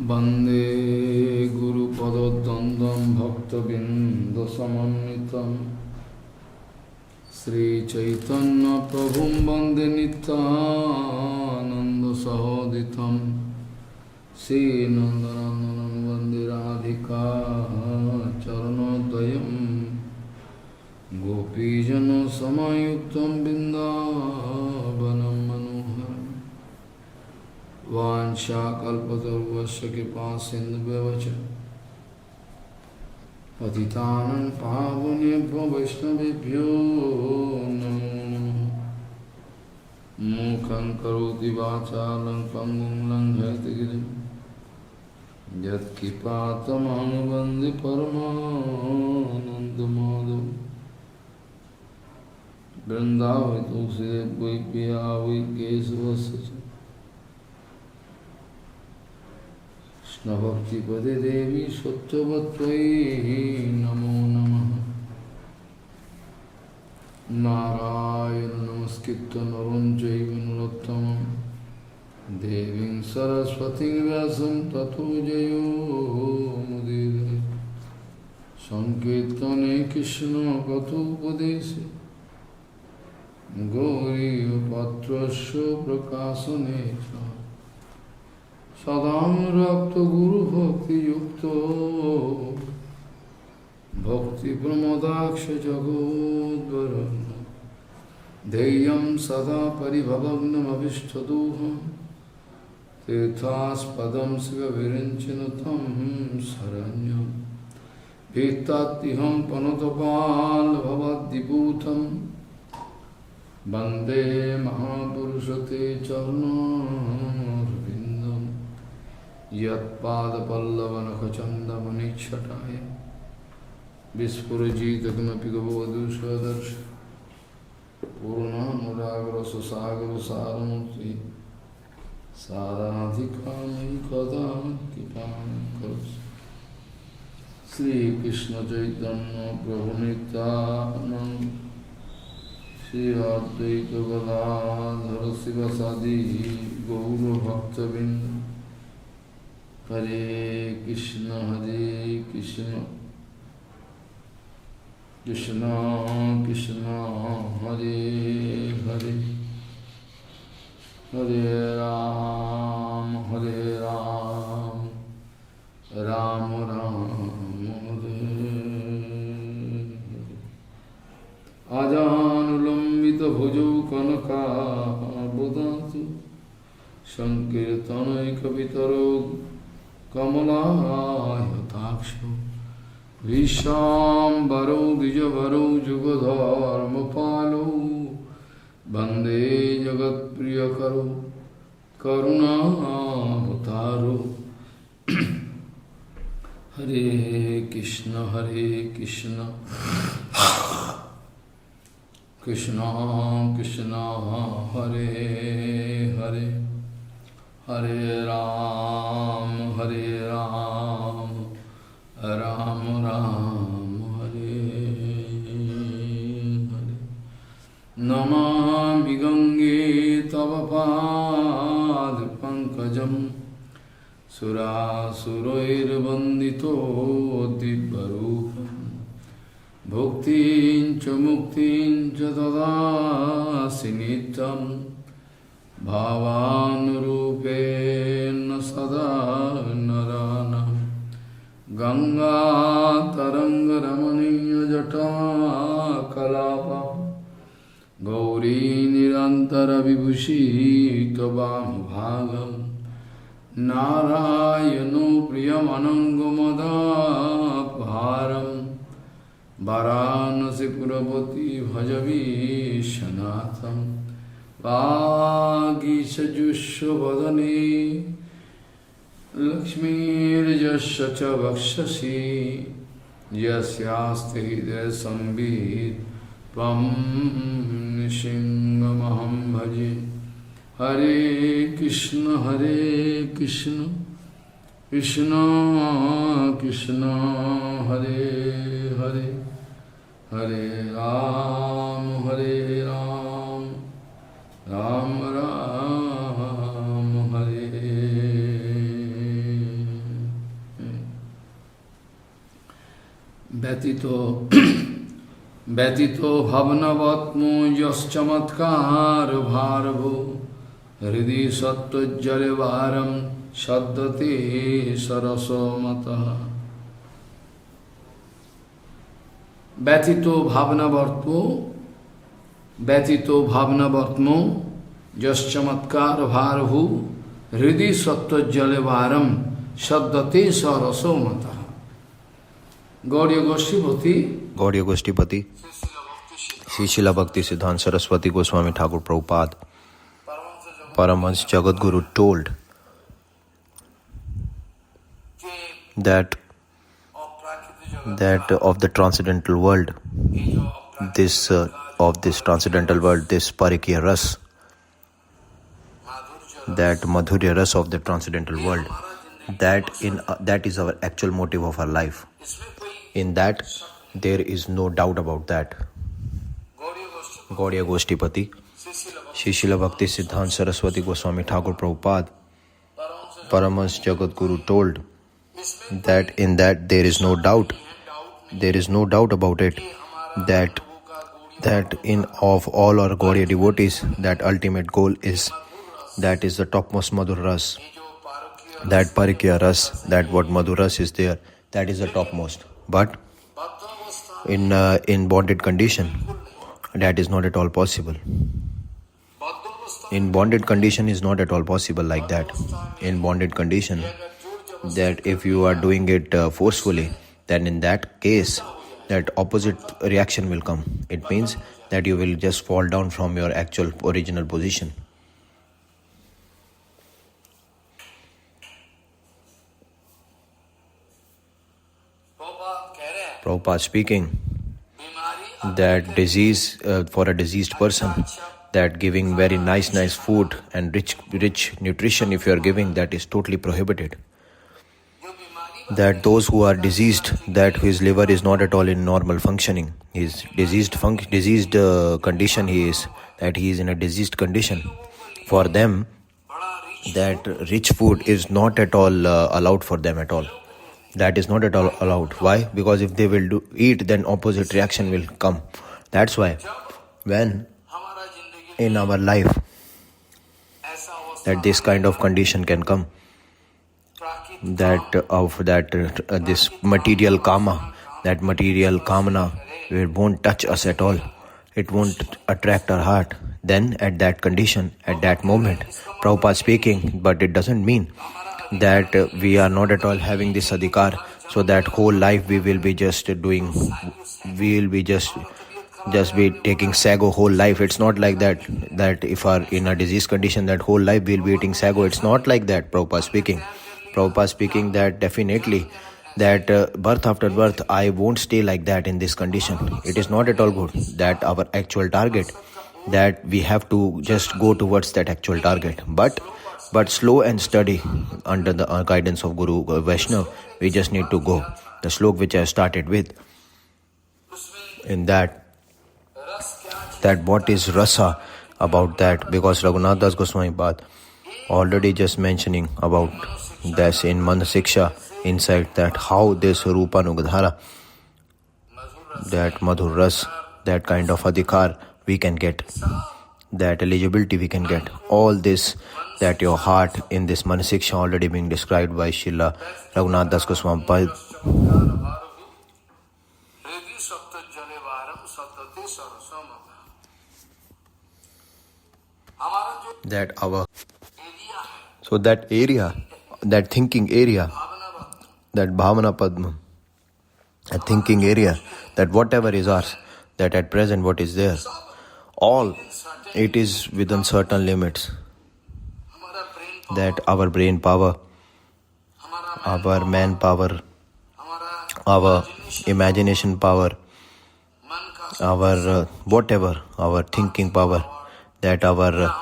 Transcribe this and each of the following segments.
वंदे गुरुपदद्वन्द्वं भक्तबिन्दसमन्वितं श्रीचैतन्यप्रभुं वन्दे नित्यानन्दसहोदितं श्रीनन्दनन्दनं वन्दे राधिका चरणोदयं गोपीजनसमायुक्तं बिन्दावनं मनोहरम् वाञ्छाकल्पतरुश्च कृपासिन्धुभ्यश्च पतितानां पावनेभ्यो वैष्णवेभ्यो नमो नमः। मूकं करोति वाचालं पङ्गुं लङ्घयति गिरिं यत्कृपातमहं वन्दे परमानन्दमाधवं। वृन्दावै तुलसीदेव वै पिया वै केशवस्य च कृष्णभक्तिपदे देवी सत्यवत्त्वयि नमो नमः। नारायण नमस्कृत्य नरं चैव नरोत्तमं देवीं सरस्वतीं व्यासं ततो जयो मुदीरये। संकीर्तने कृष्ण कथोपदेशे गौरीपत्रस्य प्रकाशने च सदानुरक्तो गुरुभक्तियुक्तो भक्तिप्रमोदाक्ष जगोद्वरुण्य ध्येयं सदा परिभवग्नमभिष्टदोहं तीर्थास्पदं शिवविरिञ्चिनुतं शरण्यं भीत्तात्तिहं पनुतपाल्भवद्दिपूतं वन्दे महापुरुषते चरणोरविन्दम् यत्पादपल्लवनखचन्दमनिच्छटाय विस्फुरजित किमपि गभवधूष्वदर्श पूर्णानुरागरससागरसारमूर्ति साराधिकामयि कदा कृपां करोतु। श्रीकृष्ण चैतन्य प्रभु नित्यानन्द श्री अद्वैत गदाधर शिवसादि गौरभक्तबिंद। हरे कृष्ण कृष्ण कृष्ण हरे हरे हरे राम राम राम हरे हरे। आजानुलंबित भुजौ कनकाबुदातु संकीर्तनैकवितरो कमलायताक्षो विश्वाम्बरो द्विजवरो जुगधर्मपालो वन्दे जगत्प्रियकरो करुणावतारो। हरे कृष्ण कृष्ण कृष्ण हरे हरे हरे राम राम राम हरे हरे। नमामि गंगे तव पादपङ्कजं सुरासुरैर्वन्दितो दिव्यरूपं भुक्तिं च मुक्तिं च ददासि नित्यं भावानुरूपेण सदा नराणां। गङ्गातरङ्गरमणीयजटाकलापं गौरी निरन्तरविभूषितवामभागं नारायणो प्रियमनङ्गमदापहारं वाराणसीपुरपति भजवीशनाथं। वागीशजुष्वदने लक्ष्मीर्यस्य च वक्षसि यस्यास्ति हृदयसंवित् त्वं नृसिंहमहं भजे। हरे कृष्ण कृष्ण कृष्ण हरे हरे हरे राम राम राम हरे ব্যতীত ব্যতীত ভাবনাবত্মো যশ্চমৎকার ভারভ হৃদি সত্ত্বজ্জলে বারম সদ্যতে সরসমতঃ। ব্যতীত ভাবনাবর্তমো যশ্চমৎকার ভারভ হৃদি সত্ত্বজ্জলে বারম সদ্যতে সরসমতঃ। गौड़ीय गोष्ठीपति श्री शिला भक्ति सिद्धांत Saraswati Goswami Thakur Prabhupada Paramahansa Jagadguru told that of the transcendental world, this parikya ras, that madhurya ras of the transcendental world, that is our actual motive of our life. In that, there is no doubt about that. Gaudiya Goshtipati, Shri Srila Bhakti Siddhanta Saraswati Goswami Thakur Prabhupada, Paramahansa Jagadguru told that in that there is no doubt about it, that in of all our Gaudiya devotees, that ultimate goal is the topmost Madhur Ras, that Parikya Ras, that what Madhur Ras is there, that is the topmost. But in bonded condition, that is not at all possible. In bonded condition is not at all possible like that. In bonded condition, that if you are doing it forcefully, then in that case, that opposite reaction will come. It means that you will just fall down from your actual original position. Prabhupada speaking that disease, for a diseased person, that giving very nice food and rich nutrition, if you are giving, that is totally prohibited. That those who are diseased, that his liver is not at all in normal functioning, his diseased condition he is in a diseased condition. For them, that rich food is not at all allowed for them at all. That is not at all allowed. Why? Because if they will eat, then opposite reaction will come. That's why when in our life that this kind of condition can come, this material kama, that material kamana, it won't touch us at all. It won't attract our heart. Then at that condition, at that moment, Prabhupada speaking, but it doesn't mean that we are not at all having this adhikar, so that whole life we will be just be taking sago whole life. It's not like that if are in a disease condition, that whole life we'll be eating sago. It's not like that. Prabhupada speaking that definitely that birth after birth I won't stay like that in this condition. It is not at all good. That our actual target, that we have to just go towards that actual target, but slow and steady under the guidance of Guru Vaishnav, we just need to go. The slok which I started with, in that what is rasa about that, because Raghunath Das Goswami Pad already just mentioning about this in Manah shiksha inside, that how this Rupanugadhara, that Madhur Ras, that kind of adhikar we can get, that eligibility we can get. All this, that your heart in this Manah shiksha already being described by Srila Raghunath Das Goswami Pad. That area, that thinking area, that bhavana padma, that thinking area, that whatever is ours, that at present what is there, all it is within certain limits. That our brain power, our man power, our imagination power, our whatever, our thinking power, that our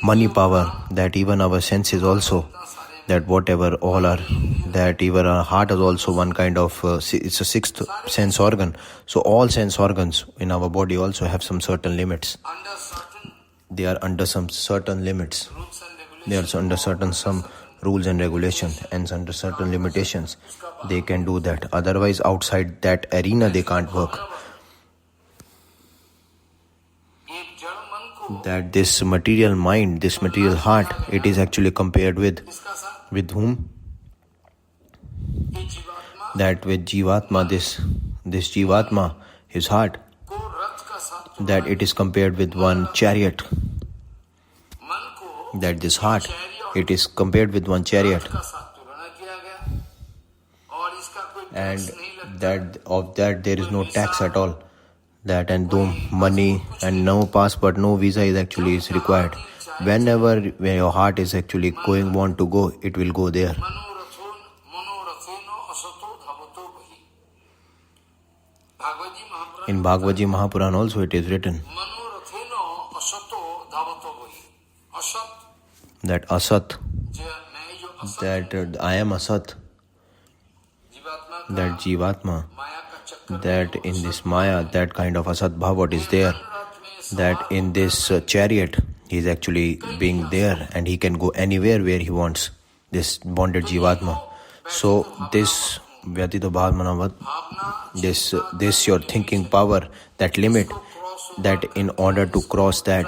money power, that even our senses also, that whatever all are, that even our heart is also one kind of, it's a sixth sense organ. So all sense organs in our body also have some certain limits. They are under some certain limits. They are under some rules and regulations, and under certain limitations, they can do that. Otherwise, outside that arena, they can't work. That this material mind, this material heart, it is actually compared with whom? That with Jivatma, this Jivatma, his heart, that it is compared with one chariot. That this heart, it is compared with one chariot. And that of that there is no tax at all. That and no money and no passport, no visa is required. Whenever your heart is actually want to go, it will go there. In Bhagavad Mahapuran also it is written that Asat, that I am Asat, that Jivatma, that in this Maya, that kind of Asat Bhavat is there, that in this chariot, he is actually being there and he can go anywhere where he wants, this bonded Jivatma. So this Vyatita Bhavanavat, this your thinking power, that limit, that in order to cross that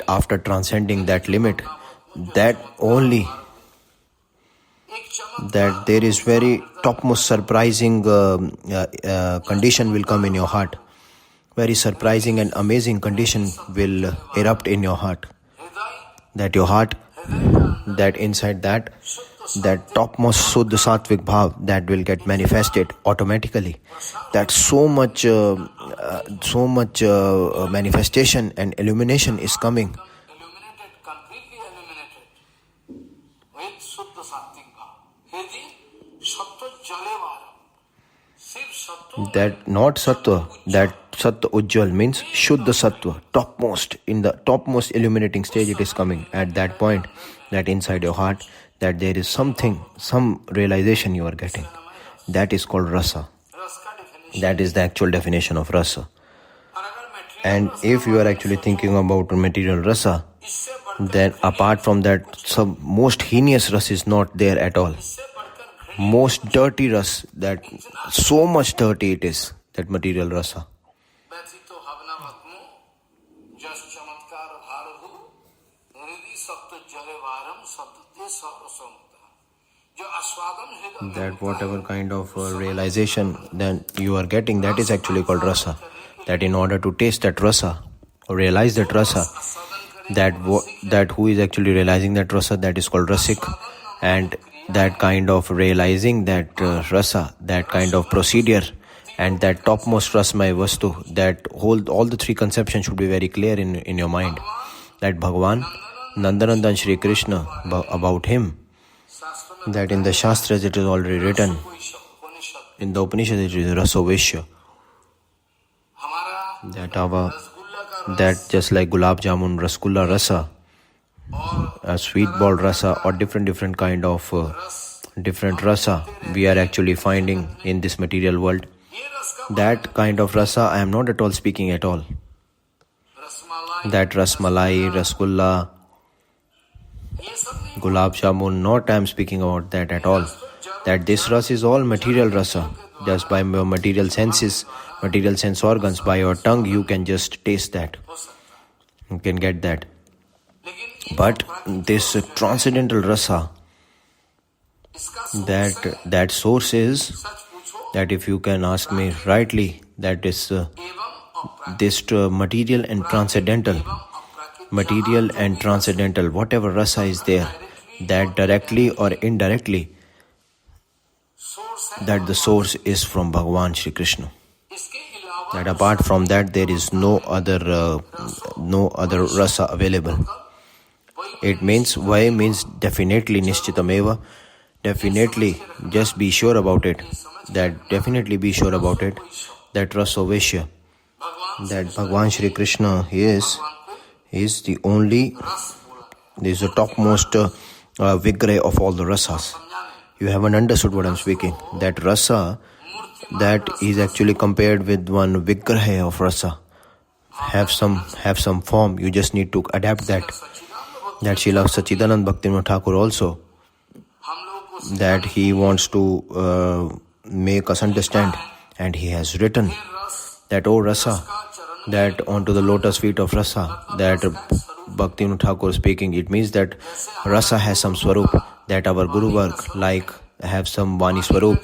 after transcending that limit, that only, that there is very topmost surprising condition will come in your heart. Very surprising and amazing condition will erupt in your heart. That your heart, that inside that topmost Suddha Sattvic Bhav, that will get manifested automatically. That so much manifestation and illumination is coming. That not Sattva, that Sattva Ujjwal means Shuddha Sattva, topmost, in the topmost illuminating stage it is coming. At that point, that inside your heart, that there is something, some realization you are getting. That is called Rasa. That is the actual definition of Rasa. And if you are actually thinking about material Rasa, then apart from that, some most heinous Rasa is not there at all. Most dirty Rasa, that so much dirty it is, that material Rasa. That whatever kind of realization that you are getting, that is actually called Rasa. That in order to taste that Rasa, or realize that Rasa, that who is actually realizing that Rasa, that is called Rasik. And that kind of realizing that Rasa, that kind of procedure, and that topmost Rasmaya Vastu, that all the three conceptions should be very clear in your mind. That Bhagavan, Nandanandan Shri Krishna, about him, that in the Shastras it is already written, in the Upanishads it is Rasa Vishya. That just like Gulab Jamun, Rasgulla Rasa, a sweet ball Rasa, or different kind of different Rasa we are actually finding in this material world. That kind of Rasa I am not at all speaking at all. That Rasmalai, Rasgulla, Gulab Jamun, not I am speaking about that at all. That this Rasa is all material Rasa. Just by your material senses, material sense organs, by your tongue you can just taste that. You can get that. But this transcendental Rasa, that source is, that if you can ask me rightly, that is this material and transcendental, whatever Rasa is there, that directly or indirectly, that the source is from Bhagavan Shri Krishna. That apart from that there is no other Rasa available. It means, why means definitely Nishchitameva, definitely just be sure about it. That definitely be sure about it. That Rasa Vishya, that Bhagavan Shri Krishna is the only, is the topmost Vigraha of all the Rasas. You haven't understood what I'm speaking. That Rasa, that is actually compared with one Vigraha of Rasa. Have some form. You just need to adapt that. That Srila Sachidanand Bhaktivinoda Thakur also, that he wants to make us understand, and he has written that, O Rasa, that onto the lotus feet of Rasa, that Bhaktivinoda Thakur speaking, it means that Rasa has some swarup, that our Guru work like have some Vani swarup,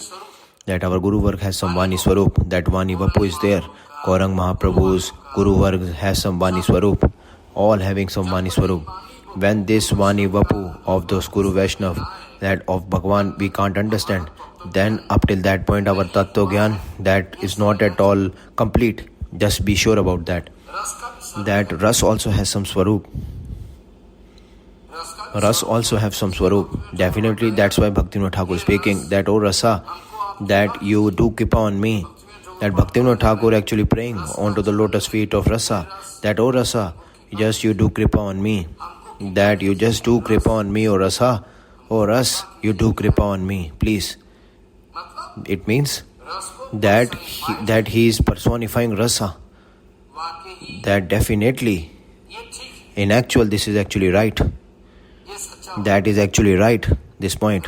that our Guru work has some Vani swarup, that Vani Vapu is there. Gaurang Mahaprabhu's Guru work has some Vani swarup, all having some Vani swarup. When this Vani Vapu of those Guru Vaishnav, that of Bhagwan we can't understand, then up till that point our Tattva Gyan, that is not at all complete. Just be sure about that. That Ras also has some Swarup. Ras also have some Swarup. Definitely, that's why Bhaktivinoda Thakur speaking that, O Rasa, that you do kripa on me. That Bhaktivinoda Thakur actually praying onto the lotus feet of Rasa. That, O Rasa, just you do kripa on me. That you just do kripa on me, O Rasa. O Ras, you do kripa on me, please. It means that he is personifying Rasa. That definitely, in actual, this is actually right. That is actually right, this point.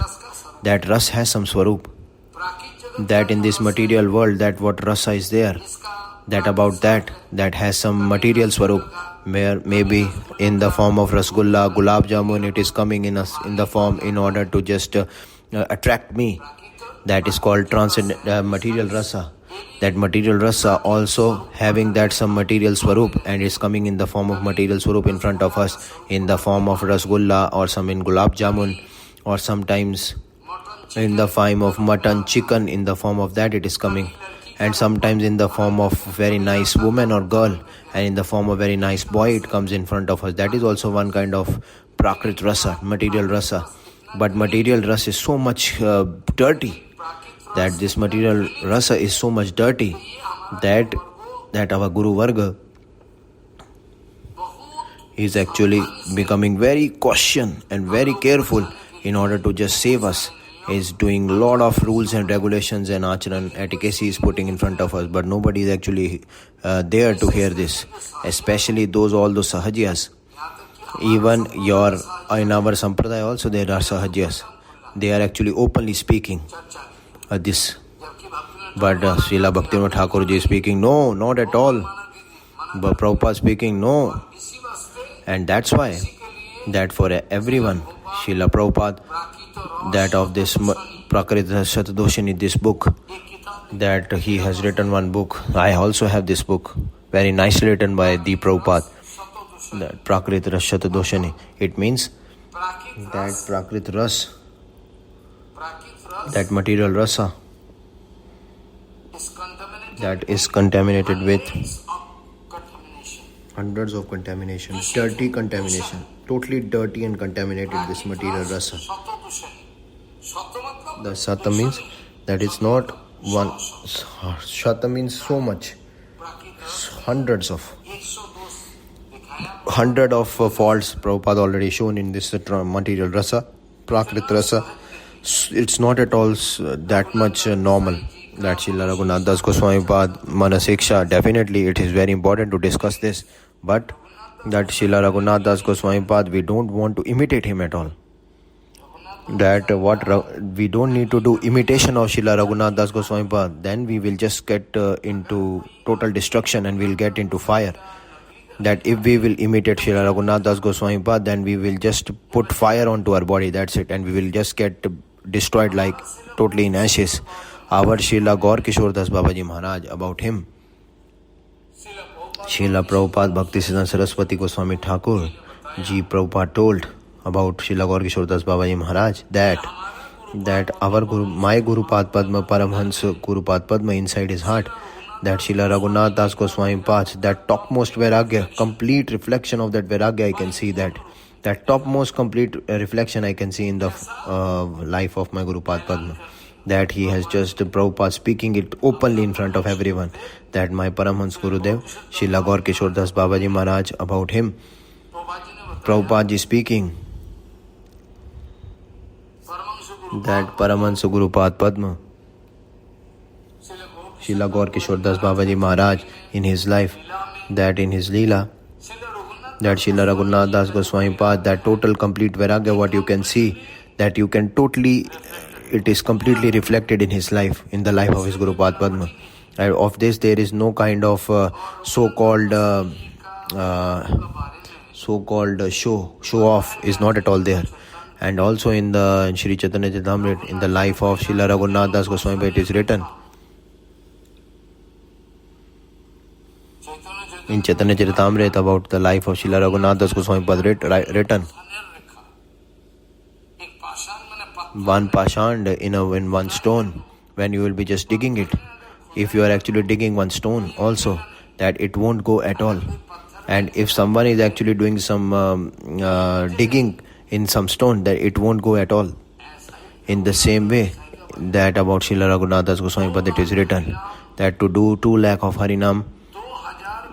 That Ras has some Swarup. That in this material world, that what Rasa is there, that about that has some material Swarup. Maybe in the form of Rasgulla, Gulab Jamun, it is coming in us in the form in order to just attract me. That is called transcendent material Rasa. That material Rasa also having that some material Swarup, and is coming in the form of material Swarup in front of us, in the form of Rasgulla, or some in Gulab Jamun, or sometimes in the form of mutton, chicken, in the form of that it is coming, and sometimes in the form of very nice woman or girl, and in the form of very nice boy it comes in front of us. That is also one kind of Prakrit Rasa, material Rasa. But material Rasa is so much dirty, that this material Rasa is so much dirty, that our Guru Varga is actually becoming very cautious and very careful in order to just save us. Is doing a lot of rules and regulations and acharan, etiquette is putting in front of us, but nobody is actually there to hear this, especially all those sahajiyas. Even in our sampradaya also there are sahajiyas. They are actually openly speaking this. But Srila Bhaktivinoda Thakur ji is speaking, no, not at all. But Prabhupada speaking, no. And that's why, that for everyone, Srila Prabhupada, that of this Prakrita Shatadoshini, this book, that he has written one book. I also have this book, very nicely written by the Prabhupada, that Prakrita Shatadoshini. It means that Prakrit Ras, that material Rasa, that is contaminated with hundreds of contamination, dirty contamination, totally dirty and contaminated, this material Rasa. The Sata means that it's not one. Shata means so much, hundreds of faults Prabhupada already shown in this material Rasa, Prakrit Rasa. It's not at all that much normal. That Srila Raghunath Das Goswami Pad, Manah shiksha, definitely it is very important to discuss this. But that Srila Raghunath Das Goswami Pad, we don't want to imitate him at all. That we don't need to do imitation of Srila Raghunath Das Goswami Pad. Then we will just get into total destruction and we'll get into fire. That if we will imitate Srila Raghunath Das Goswami Pad, then we will just put fire onto our body, that's it, and we will just get destroyed like totally in ashes. Our Srila Gaur Kishore Das Babaji Maharaj, about him, Srila Prabhupada Bhaktisiddhanta Saraswati Goswami Thakur Ji Prabhupada told about Srila Gaur Kishore Das Babaji Maharaj that our Guru, my Guru Pad Padma, Paramhans Guru Pad Padma inside his heart, that Srila Raghunath Das Goswami Pad, that topmost Vairagya, complete reflection of that Vairagya I can see, that topmost complete reflection I can see in the life of my Guru Pad Padma. That he has just, Prabhupada speaking it openly in front of everyone, that my Paramhans Gurudev, Srila Gaur Kishore Das Babaji Maharaj, about him, Prabhupada ji speaking, that Paramahansa Guru Pad Padma, Srila Gaur Kishore Das Babaji Maharaj, in his life, that in his Leela, that Srila Raghunath Das Goswami Pad, that total complete Vairagya what you can see, that you can totally, it is completely reflected in his life, in the life of his Guru Padma. And of this there is no kind of so-called show off is not at all there. And also in the Shri Chaitanya Charitamrita, in the life of Srila Raghunath Das Goswami, it is written in Chaitanya Charitamrita about the life of Srila Raghunath Das Goswami written. One pashand in one stone, when you will be just digging it, if you are actually digging one stone also, that it won't go at all. And if someone is actually doing some digging in some stone, that it won't go at all. In the same way, that about Srila Raghunath Das Goswami Pad it is written, that to do 2 lakh of Harinam,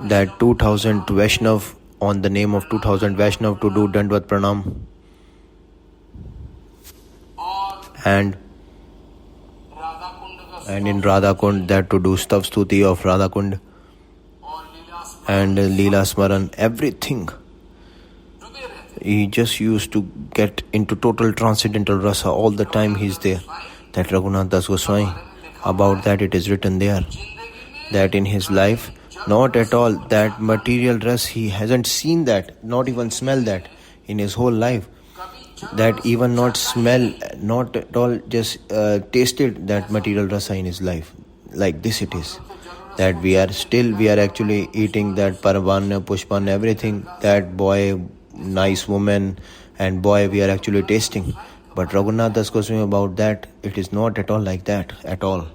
that 2000 Vaishnav, on the name of 2000 Vaishnav, to do Dandvat Pranam, and in Radha Kund, that to do Stav Stuti of Radha Kund, and Leela Smaran, everything. He just used to get into total transcendental rasa all the time. He's there. That Raghunath Das Goswami, about that it is written there, that in his life, not at all that material rasa, he hasn't seen that, not even smell that in his whole life. That even not smell, not at all just tasted that material rasa in his life. Like this it is. That we are actually eating that Paravan, Pushpan, everything, that boy, nice woman and boy, we are actually tasting. But Raghunath Das Goswami, about that, it is not at all like that, at all.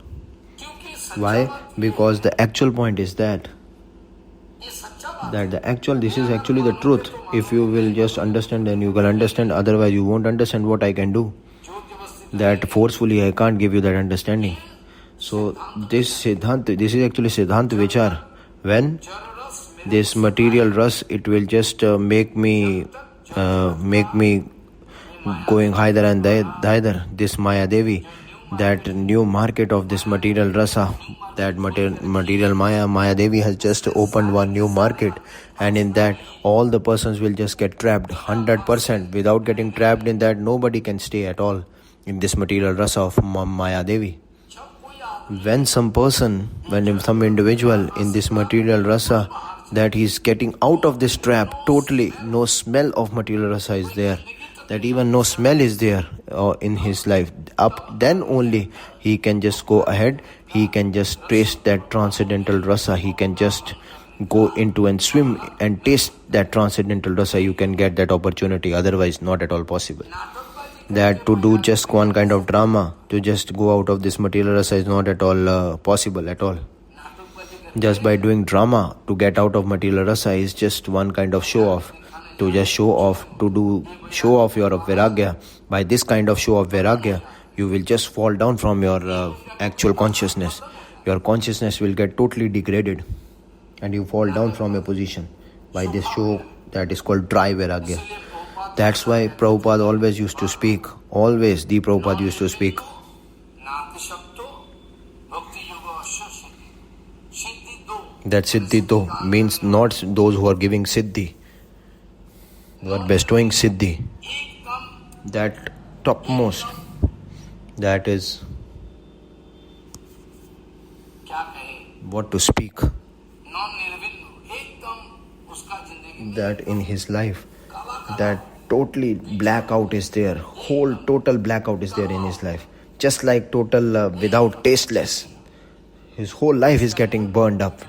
Why? Because the actual point is that this is actually the truth. If you will just understand, then you will understand. Otherwise you won't understand what I can do. That forcefully I can't give you that understanding. So this is actually Siddhanta Vichar. When this material rus, it will just make me going hither and thither. This Maya Devi, that new market of this material rasa, that material Maya Devi has just opened one new market, and in that all the persons will just get trapped 100%. Without getting trapped in that, nobody can stay at all in this material rasa of Maya Devi. When some individual in this material rasa, that he is getting out of this trap totally, no smell of material rasa is there, that even no smell is there in his life, then only he can just go ahead, he can just taste that transcendental rasa, he can just go into and swim and taste that transcendental rasa. You can get that opportunity, otherwise not at all possible. That to do just one kind of drama, to just go out of this material rasa, is not at all possible at all. Just by doing drama to get out of material rasa is just one kind of show off, to just show off your vairagya. By this kind of show of vairagya, you will just fall down from your actual consciousness. Your consciousness will get totally degraded and you fall down from your position by this show that is called dry vairagya. That's why Prabhupada always used to speak, the Prabhupada used to speak, that Siddhi Do means not those who are giving Siddhi, who are bestowing Siddhi. That topmost, that is what to speak. That in his life, that totally blackout is there, whole total blackout is there in his life. Just like total without tasteless. His whole life is getting burned up.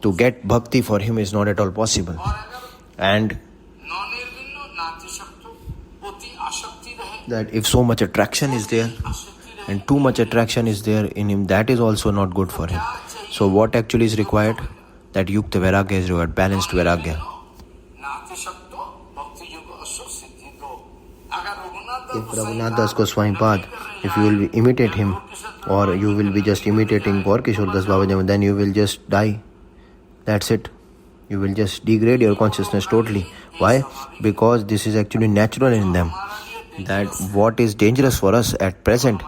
To get bhakti for him is not at all possible. And that if so much attraction is there and too much attraction is there in him, that is also not good for him. So what actually is required? That yukta vairagya is required, balanced vairagya. If Raghunath Das Goswami Pad, if you will imitate him, or you will be just imitating Gaur Kishore Das Baba, then you will just die. That's it. You will just degrade your consciousness totally. Why? Because this is actually natural in them. That what is dangerous for us at present,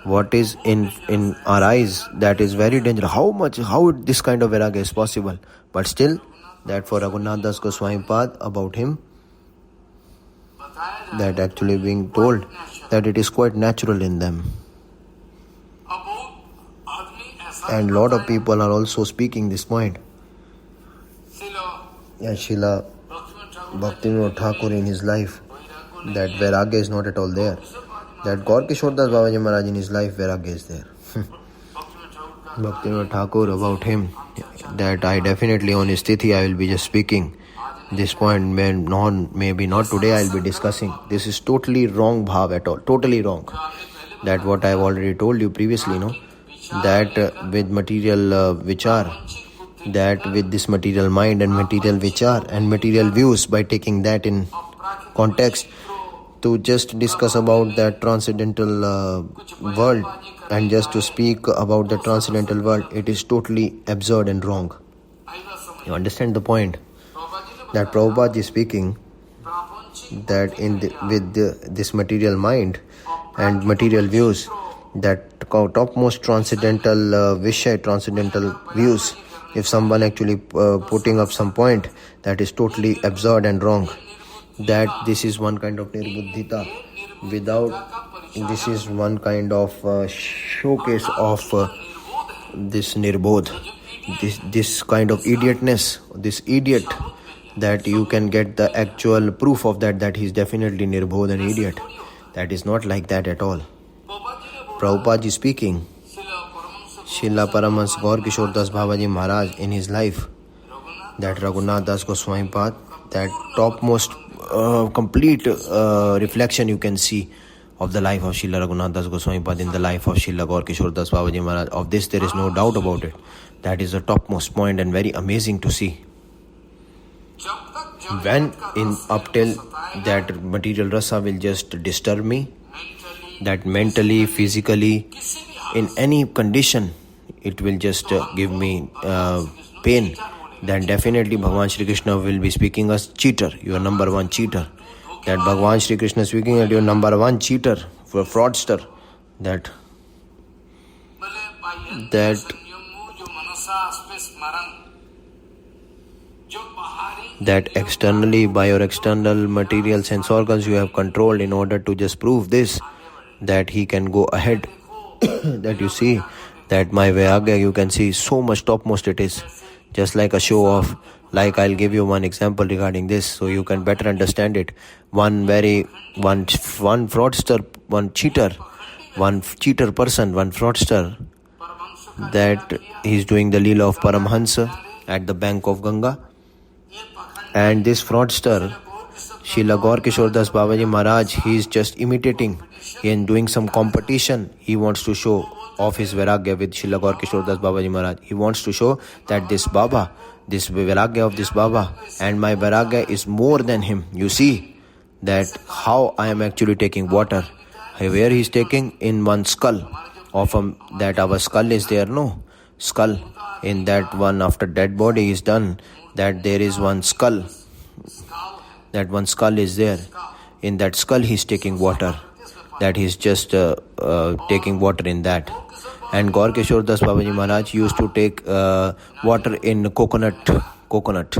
what is in our eyes, that is very dangerous. How this kind of vairagya is possible? But still, that for Raghunath Das Goswami Pad, about him, that actually being told that it is quite natural in them. And lot of people are also speaking this point. Yeah, Srila Bhaktivinoda Thakur in his life, that Vairagya is not at all there. That Gaur Kishore Das Babaji Maharaj in his life, Vairagya is there. Bhaktivinoda Thakur, about him, that I definitely on his tithi I will be just speaking. This point maybe not today I will be discussing. This is totally wrong bhav at all, totally wrong. That what I have already told you previously, that with material vichar, that with this material mind and material vichar and material views, by taking that in context, to just discuss about that transcendental world and just to speak about the transcendental world, it is totally absurd and wrong. You understand the point? That Prabhupada is speaking that this material mind and material views, that topmost transcendental Vishay, transcendental views, if someone actually putting up some point, that is totally absurd and wrong. That this is one kind of nirbuddhita, this is one kind of showcase of this nirbodh, this kind of idiotness, this idiot, that you can get the actual proof of that he is definitely nirbodh and idiot. That is not like that at all. Prabhupada is speaking, Srila Paramahansa Gaur Kishore Das Babaji Maharaj in his life, that Raghunath Das Goswami Pad, that topmost complete reflection you can see of the life of Srila Raghunath Das Goswami Pad in the life of Srila Gaur Kishore Das Babaji Maharaj. Of this there is no doubt about it. That is the topmost point and very amazing to see. When up till that material rasa will just disturb me, that mentally, physically, in any condition, it will just give me pain, then definitely Bhagavan Shri Krishna will be speaking as cheater, you are number one cheater. That Bhagavan Shri Krishna speaking that you are number one cheater, for fraudster, that externally, by your external material sense organs you have controlled in order to just prove this, that he can go ahead. That you see, that my Vairagya, you can see so much topmost it is, just like a show off. Like I'll give you one example regarding this so you can better understand it. One fraudster, one cheater person, one fraudster, that he's doing the Leela of Paramhansa at the bank of Ganga. And this fraudster, Srila Gaur Kishore Das Babaji Maharaj, he is just imitating and doing some competition. He wants to show off his Vairagya with Srila Gaur Kishore Das Babaji Maharaj. He wants to show that this Baba, this Vairagya of this Baba and my Vairagya is more than him. You see that how I am actually taking water. Where he is taking? In one skull. That our skull is there, no? Skull. In that one, after dead body is done, that there is one skull. That one skull is there. In that skull he is taking water. That he is just taking water in that. And Gaur Kishore Das Babaji Maharaj used to take water in coconut.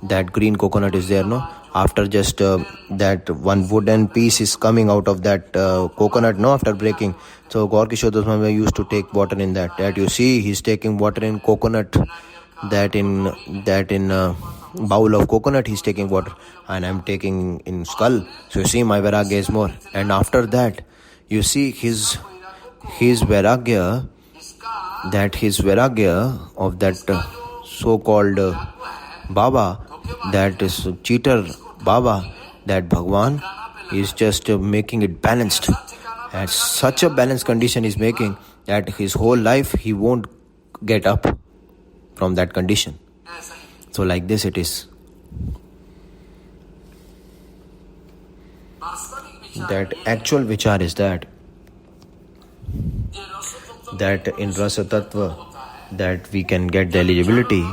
That green coconut is there, no? After just that one wooden piece is coming out of that coconut, no? After breaking. So Gaur Kishore Das Babaji used to take water in that. That you see, he is taking water in coconut. That in bowl of coconut he is taking water, and I am taking in skull. So you see, my Vairagya is more. And after that, you see his Vairagya, that his Vairagya of that so-called Baba, that is cheater Baba, that Bhagwan is just making it balanced. And such a balanced condition is making that his whole life he won't get up from that condition. So like this it is. That actual vichar is that in Rasa Tattva, that we can get the eligibility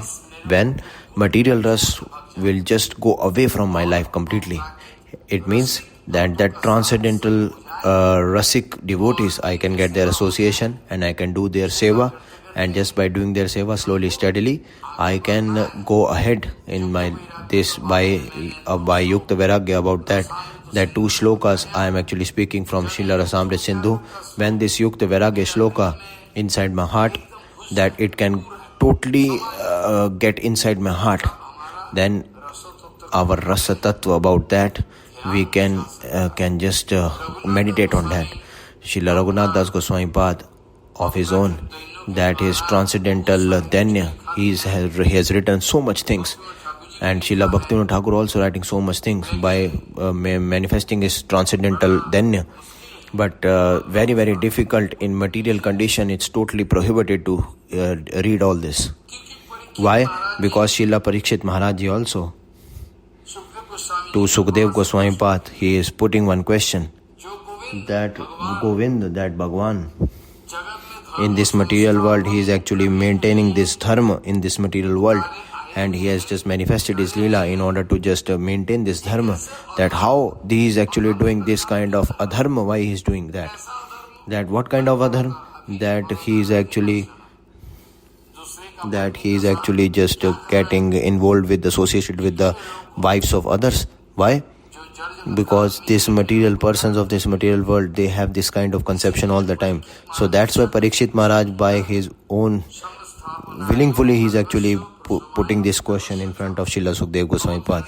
when material ras will just go away from my life completely. It means that transcendental rasic devotees, I can get their association and I can do their seva, and just by doing their seva slowly, steadily, I can go ahead in my this by Yukta Vairagya about that that 2 shlokas I am actually speaking from Srila Rasamrita Sindhu. When this Yukta Vairagya shloka inside my heart, that it can totally get inside my heart, then our rasa tattva about that, we can just meditate on that. Srila Raghunath Das Goswami Pad, of his own, that is transcendental danya, he has written so much things, and Srila Bhaktivinoda Thakur also writing so much things by manifesting his transcendental danya. But very, very difficult in material condition. It's totally prohibited to read all this. Why? Because Srila Parikshit Maharaj Ji also, to Sukdev Goswami Pad, he is putting one question, that Govind, that Bhagwan, in this material world, he is actually maintaining this dharma in this material world, and he has just manifested his Leela in order to just maintain this dharma. That how he is actually doing this kind of adharma, why he is doing that? That what kind of adharma? That he is actually just getting involved with, associated with the wives of others. Why? Because these material persons of this material world, they have this kind of conception all the time. So that's why Parikshit Maharaj, by his own willingly, he is actually putting this question in front of Srila Sukdev Goswami Pad.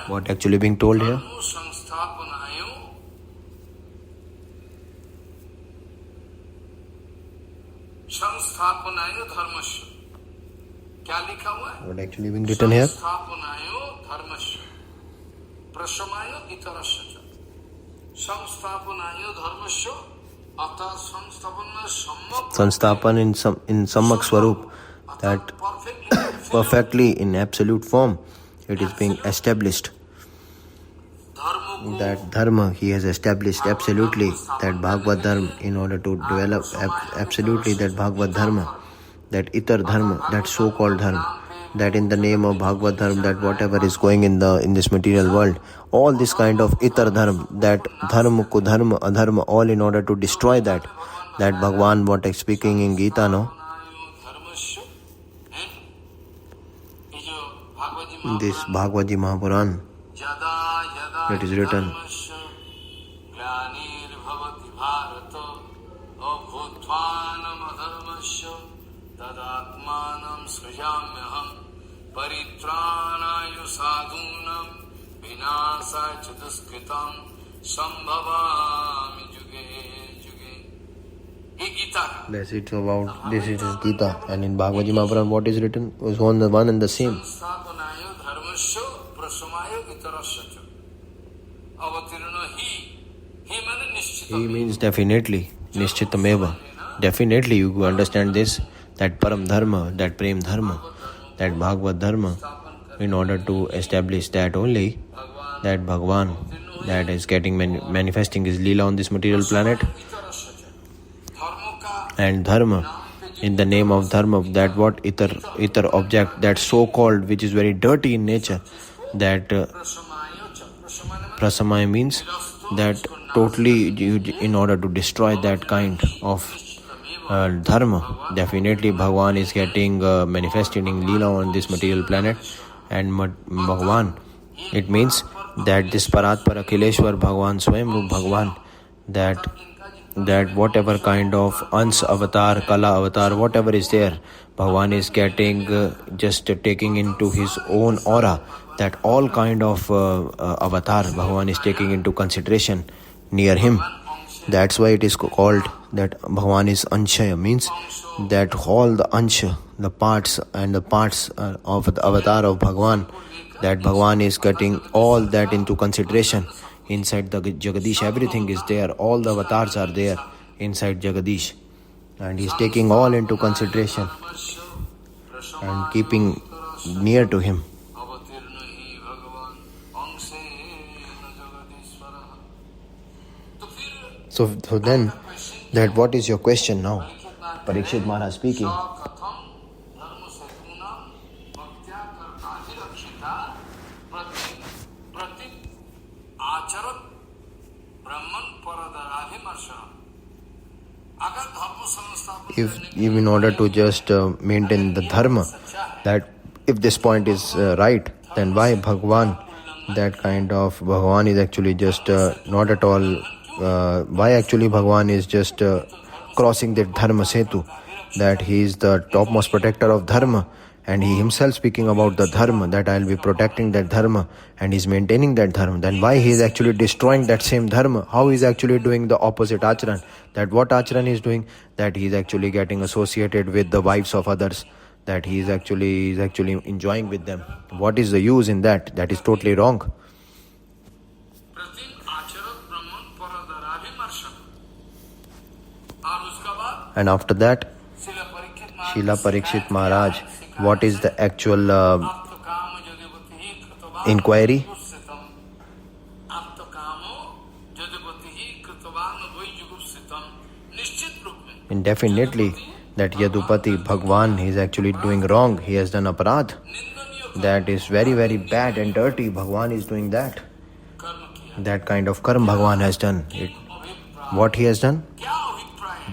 What actually being told here? What actually being written here? Sansthapan in Sammak Swarup, that perfectly in absolute form, it is being established. That dharma he has established absolutely, that Bhagavad Dharma, in order to develop absolutely that Bhagavad Dharma, that itar dharma, that so-called dharma, that in the name of Bhagavad Dharma, that whatever is going in this material world, all this kind of itar dharma, that dharma ko dharma, adharma, all in order to destroy that Bhagwan, what is speaking in Gita, no? This Bhagavad Mahapuran, it is written, Paritranayu sadhunam vinasaya chaduskritam sambhavami juge juge. That's it about this is Gita, and in Bhagavad Mahapuran what is written was one and the same. He means definitely, nishchitameva. Definitely you understand this, that param dharma, that prem dharma, that Bhagavad Dharma, in order to establish that only, that Bhagwan, that is getting manifesting his Leela on this material planet, and Dharma, in the name of Dharma, that what itar object, that so-called, which is very dirty in nature, that prasamaya means that totally in order to destroy that kind of dharma. Definitely Bhagwan is getting manifested in Leela on this material planet, and Bhagwan, it means that this Paratpara Kileshwar Bhagwan, Swayam Rup Bhagwan, that whatever kind of Ans avatar, Kala avatar, whatever is there, Bhagwan is getting just taking into his own aura, that all kind of avatar Bhagwan is taking into consideration near him. That's why it is called that Bhagwan is Anshaya, means that all the Ansha, the parts and the parts of the avatar of Bhagwan, that Bhagwan is getting all that into consideration. Inside the Jagadish, everything is there, all the avatars are there inside Jagadish, and he is taking all into consideration and keeping near to him. So then, that what is your question now? Parikshit Maharaj speaking. If in order to just maintain the dharma, that if this point is right, then why Bhagwan, that kind of Bhagwan is actually just not at all, why actually Bhagwan is just crossing the Dharma Setu, that he is the topmost protector of Dharma, and he himself speaking about the Dharma, that I will be protecting that Dharma, and he is maintaining that Dharma. Then why he is actually destroying that same Dharma? How he is actually doing the opposite Acharan? That what Acharan is doing? That he is actually getting associated with the wives of others, that he is actually enjoying with them. What is the use in that? That is totally wrong. And after that, Srila Parikshit Maharaj, what is the actual inquiry? And definitely that Yadupati Bhagwan, he is actually doing wrong. He has done aparadh. That is very, very bad and dirty. Bhagwan is doing that. That kind of karma Bhagwan has done. What he has done?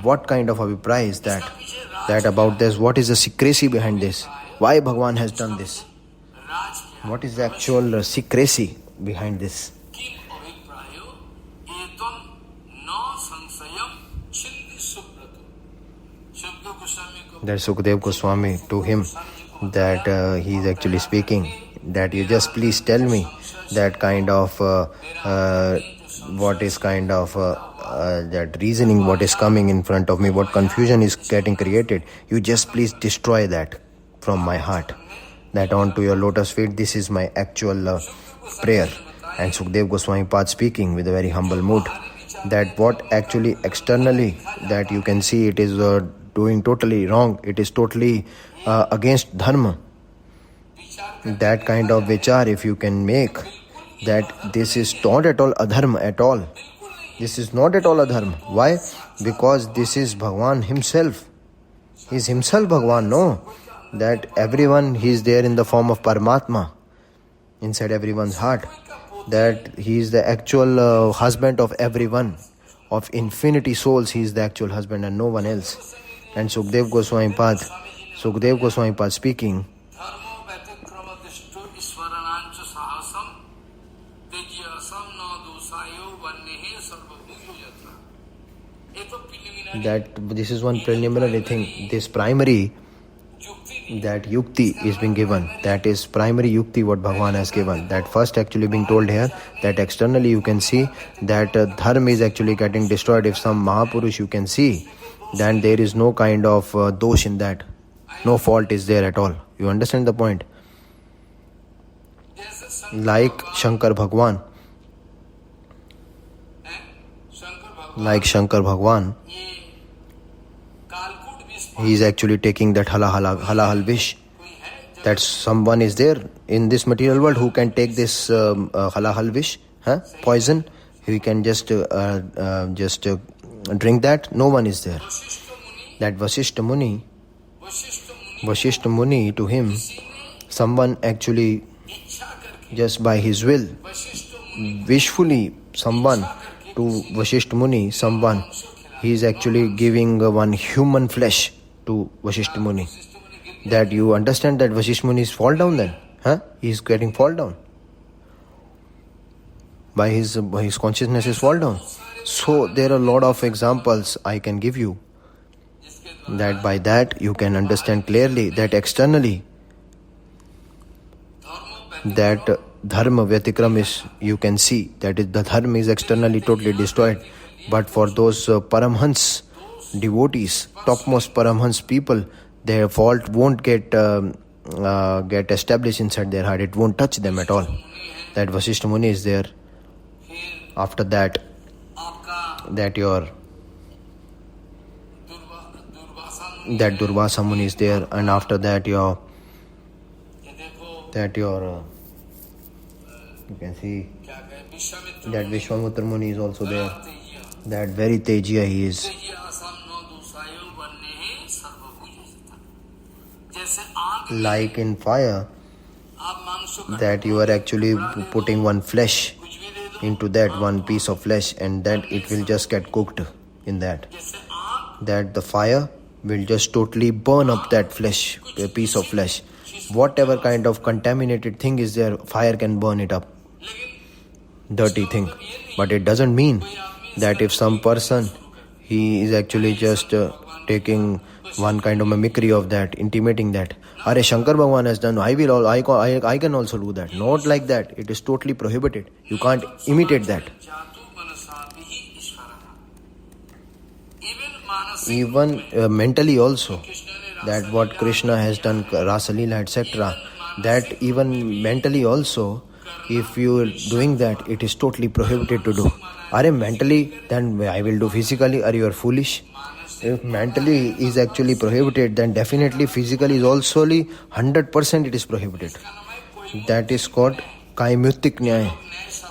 What kind of abhipraya is that? That about this, what is the secrecy behind this? Why Bhagwan has done this? What is the actual secrecy behind this? That Sukdev Goswami to him, that he is actually speaking, that you just please tell me that kind of what is kind of that reasoning, what is coming in front of me, what confusion is getting created, you just please destroy that from my heart, that onto your lotus feet, this is my actual prayer. And Sukdev Goswami Pad speaking with a very humble mood, that what actually externally that you can see it is doing totally wrong, it is totally against dharma. That kind of vichar if you can make, that this is not at all adharma at all. This is not at all adharma. Why? Because this is Bhagwan himself. He is himself Bhagwan, no? That everyone, he is there in the form of Paramatma inside everyone's heart. That he is the actual husband of everyone. Of infinity souls, he is the actual husband and no one else. And Sukdev Goswami Pad speaking, that this is one preliminary thing. This primary, that yukti is being given. That is primary yukti what Bhagwan has given. That first actually being told here, that externally you can see that dharma is actually getting destroyed. If some Mahapurush you can see, then there is no kind of dosh in that. No fault is there at all. You understand the point? Like Shankar Bhagwan. Like Shankar Bhagwan, he is actually taking that halal wish. That someone is there in this material world who can take this halal wish, poison. He can just drink that. No one is there. That Vasishta Muni to him, someone actually just by his will, wishfully, someone to Vasishta Muni, someone, he is actually giving one human flesh to Vasishta Muni. That you understand that Vasishta Muni is fall down then? He is getting fall down. By his consciousness is fall down. So there are a lot of examples I can give you. That by that you can understand clearly that externally that dharma vyatikram is, you can see that the dharma is externally totally destroyed. But for those Paramhans devotees, topmost Paramhans people, their fault won't get established inside their heart. It won't touch them at all. That Vasishta Muni is there. After that, that Durvasa Muni is there, and after that you can see that Vishwamitra Muni is also there. That very Tejiya he is. Like in fire, that you are actually putting one flesh into that, one piece of flesh, and that it will just get cooked in that. That the fire will just totally burn up that flesh, a piece of flesh. whatever kind of contaminated thing is there, fire can burn it up. Dirty thing. But it doesn't mean that if some person, he is actually just taking one kind of mimicry of that, intimating that, Are Shankar Bhagwan has done, I can also do that. Not like that. It is totally prohibited. You can't imitate that. Even mentally also, that what Krishna has done, Rasa Leela, etc., that even mentally also, if you are doing that, it is totally prohibited to do. Are mentally, then I will do physically. Are you are foolish? If mentally is actually prohibited, then definitely physically is also 100% it is prohibited. That is called Kaimyutik Nyaya.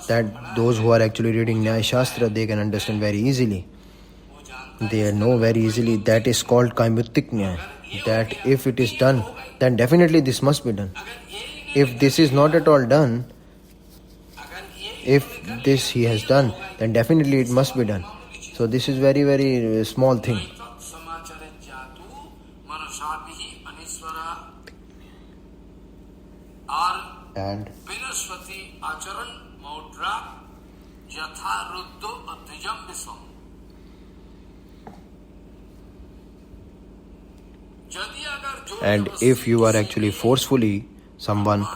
That those who are actually reading Nyaya Shastra, they can understand very easily. They know very easily. That is called Kaimyutik Nyaya. That if it is done, then definitely this must be done. If this is not at all done, if this he has done, then definitely it must be done. So this is very, very small thing. And if you are actually forcefully someone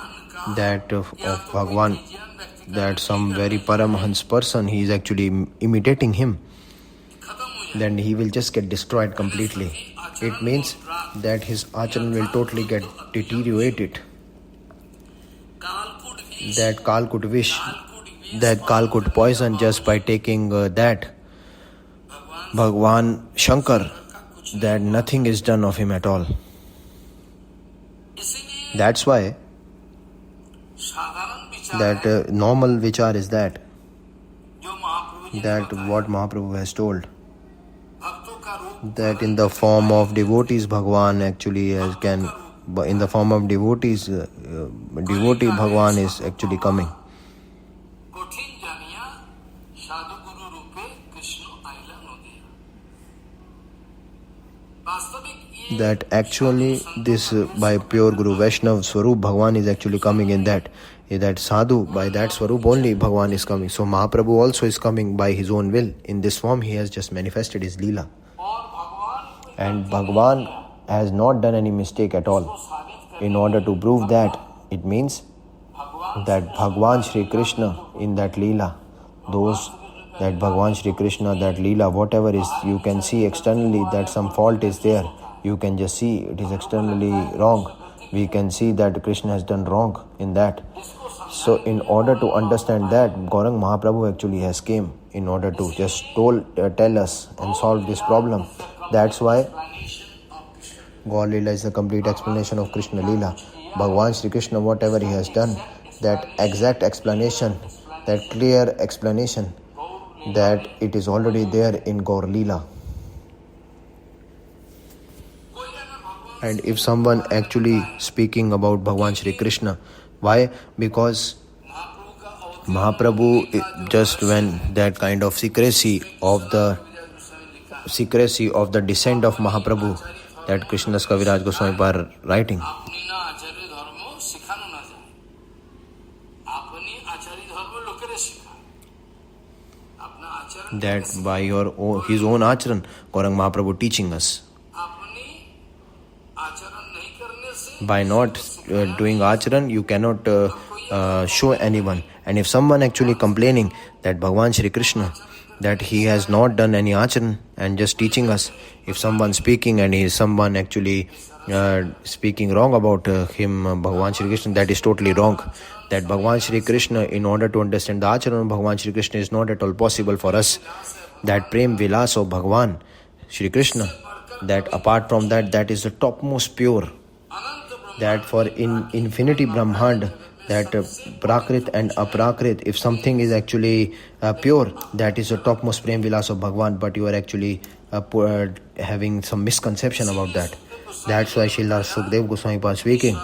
that of Bhagwan, that some very Paramahans person, he is actually imitating him, then he will just get destroyed completely. It means that his acharan will totally get deteriorated. That Kal could wish, that Kal could poison just by taking that Bhagwan Shankar, that nothing is done of him at all. That's why that normal vichar is that what Mahaprabhu has told, that in the form of devotees Bhagwan actually can, in the form of devotees, devotee Bhagwan is actually coming. That actually this by pure Guru Vaishnav Swarup Bhagwan is actually coming in that sadhu, by that Swarup only Bhagwan is coming. So Mahaprabhu also is coming by his own will. In this form he has just manifested his Leela. And Bhagwan has not done any mistake at all. In order to prove that, it means that Bhagwan Shri Krishna in that Leela, that Bhagwan Shri Krishna, that Leela, whatever is, you can see externally that some fault is there. You can just see it is externally wrong. We can see that Krishna has done wrong in that. So in order to understand that, Gaurang Mahaprabhu actually has came in order to just tell us and solve this problem. That's why Gaur Leela is a complete explanation of Krishna Leela. Bhagwan Shri Krishna, whatever he has done, that exact explanation, that clear explanation, that it is already there in Gaur Leela. And if someone actually speaking about Bhagwan Shri Krishna, why? Because Mahaprabhu, just when that kind of secrecy of the descent of Mahaprabhu, that Krishnadas Kaviraj Goswami are writing, that by his own acharan, Gaurang Mahaprabhu teaching us. By not doing acharan, you cannot show anyone. And if someone actually complaining that Bhagwan Shri Krishna, that he has not done any acharan and just teaching us, if someone speaking and he is someone actually speaking wrong about him, Bhagwan Shri Krishna, that is totally wrong. That Bhagwan Shri Krishna, in order to understand the acharan of Bhagwan Shri Krishna, is not at all possible for us. That Prem Vilas of Bhagwan Shri Krishna, that apart from that, that is the topmost pure. That for in infinity Brahmand, that Prakrit and Aprakrit, if something is actually pure, that is the topmost Prem Vilas of Bhagwan, but you are actually having some misconception about that. That's why Srila Sukdev Goswami was speaking.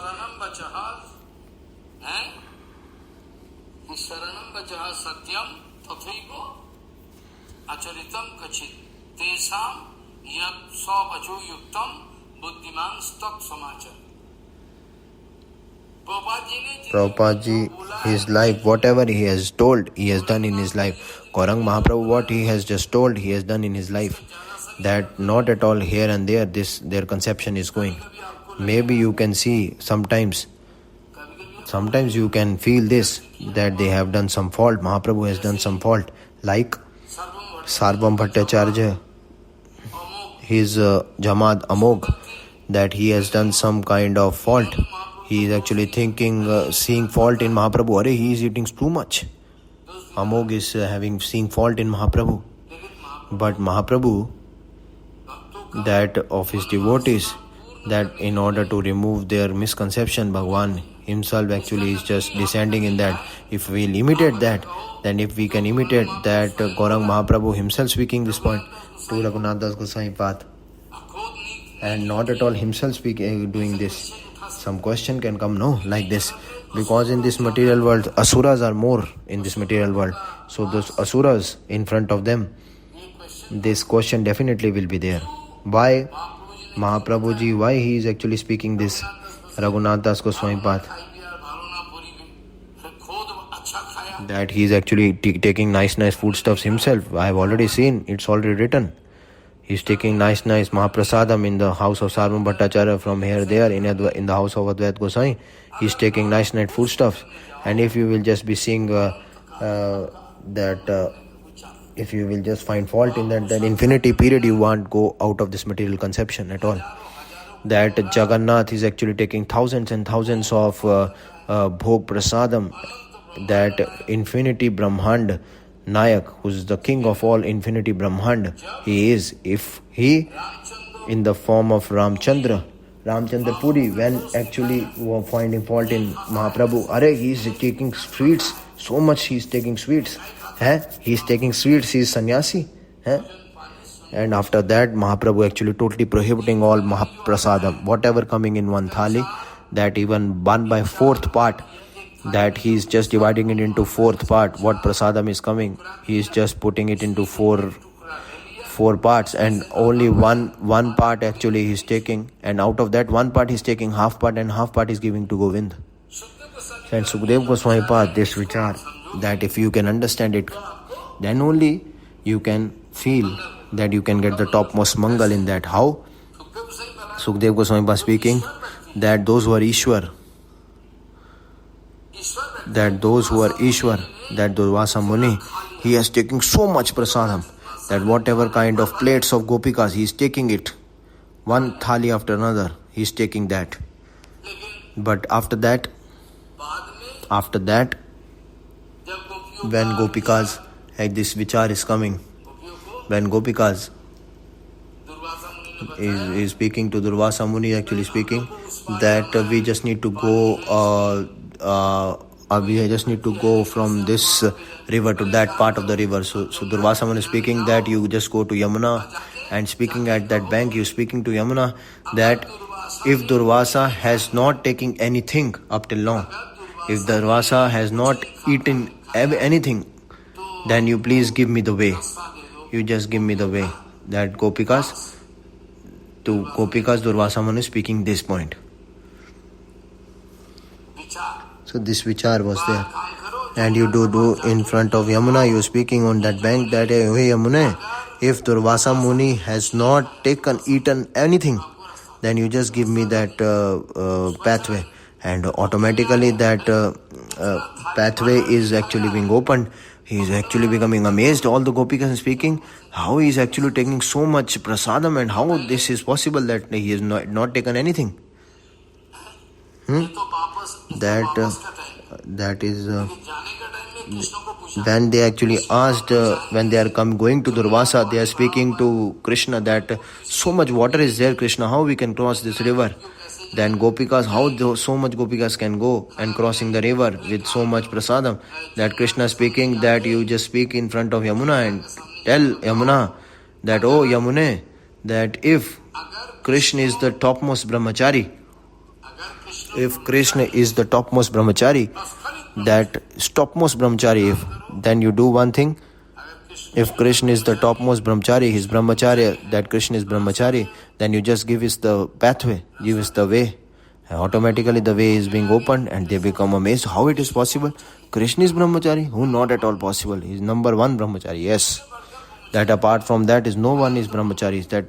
Prabhupada ji, his life, whatever he has told, he has done in his life. Gauranga Mahaprabhu, what he has just told, he has done in his life. That not at all here and there, their conception is going. Maybe you can see sometimes you can feel this, that they have done some fault. Mahaprabhu has done some fault. Like Sarvam Bhattacharya, his Jamad Amog, that he has done some kind of fault. He is actually thinking, seeing fault in Mahaprabhu. Arey, he is eating too much. Amog is seeing fault in Mahaprabhu. But Mahaprabhu, that of his devotees, that in order to remove their misconception, Bhagwan himself actually is just descending in that. If we will imitate that, then if we can imitate that Gauranga Mahaprabhu himself speaking this point to Raghunath Das Goswami Path, and not at all himself doing this, some question can come, no, like this. Because in this material world, asuras are more in this material world. So those asuras in front of them, this question definitely will be there. Why Mahaprabhu ji, why he is actually speaking this Raghunath Das Goswami Path? That he is actually taking nice foodstuffs himself. I have already seen, it's already written. He is taking nice Mahaprasadam in the house of Sarvam Bhattacharya, from here there in the house of Advaita Goswami. He is taking nice foodstuffs. And if you will just be seeing if you will just find fault in that infinity period, you won't go out of this material conception at all. That Jagannath is actually taking thousands and thousands of Bhog Prasadam, that infinity Brahmand Nayak, who is the king of all infinity Brahmand, he is, if he in the form of Ramchandra Puri, when actually were finding fault in Mahaprabhu, he is taking sweets, so much he is taking sweets. He is taking sweets, he is sannyasi. And after that, Mahaprabhu actually totally prohibiting all Mahaprasadam, whatever coming in one thali, that even 1/4 part, that he is just dividing it into 4th part. What prasadam is coming, he is just putting it into four parts, and only one part actually he is taking, and out of that one part he is taking half part, and half part is giving to Govind. And Sukdev Goswami Path, this vichar, that if you can understand it, then only you can feel that you can get the topmost mangal in that. How? Sukdev Goswami Path speaking, that those who are Ishwar, that Durvasa Muni, he is taking so much prasadam, that whatever kind of plates of gopikas, he is taking it, one thali after another, he is taking that. But after that, when gopikas, this vichar is coming, when gopikas is speaking to Durvasa Muni, actually speaking, that we just need to go from this river to that part of the river. So Durvasa Muni is speaking that you just go to Yamuna, and speaking at that bank, you speaking to Yamuna, that if Durvasa has not taken anything up till now, if Durvasa has not eaten anything, then you please give me the way. You just give me the way. That Gopikas, Durvasa Muni is speaking this point. So this vichar was there. And you do in front of Yamuna, you speaking on that bank, that hey Yamuna, if Durvasa Muni has not eaten anything, then you just give me that pathway. And automatically that pathway is actually being opened. He is actually becoming amazed. All the Gopikas are speaking, how he is actually taking so much prasadam, and how this is possible that he has not taken anything. That is when they actually asked, when they are going to Durvasa, they are speaking to Krishna that so much water is there, Krishna, how we can cross this river? Then Gopikas, how so much Gopikas can go and crossing the river with so much prasadam? That Krishna speaking, that you just speak in front of Yamuna and tell Yamuna that, oh Yamune, that if Krishna is the topmost brahmachari, that topmost brahmachari, then you do one thing. If Krishna is the topmost brahmachari, his brahmacharya, that Krishna is brahmachari, then you just give us the pathway, give us the way. Automatically the way is being opened and they become amazed how it is possible. Krishna is brahmachari? Who? Not at all possible. He is number one brahmachari. Yes. That apart from that is no one is brahmachari. That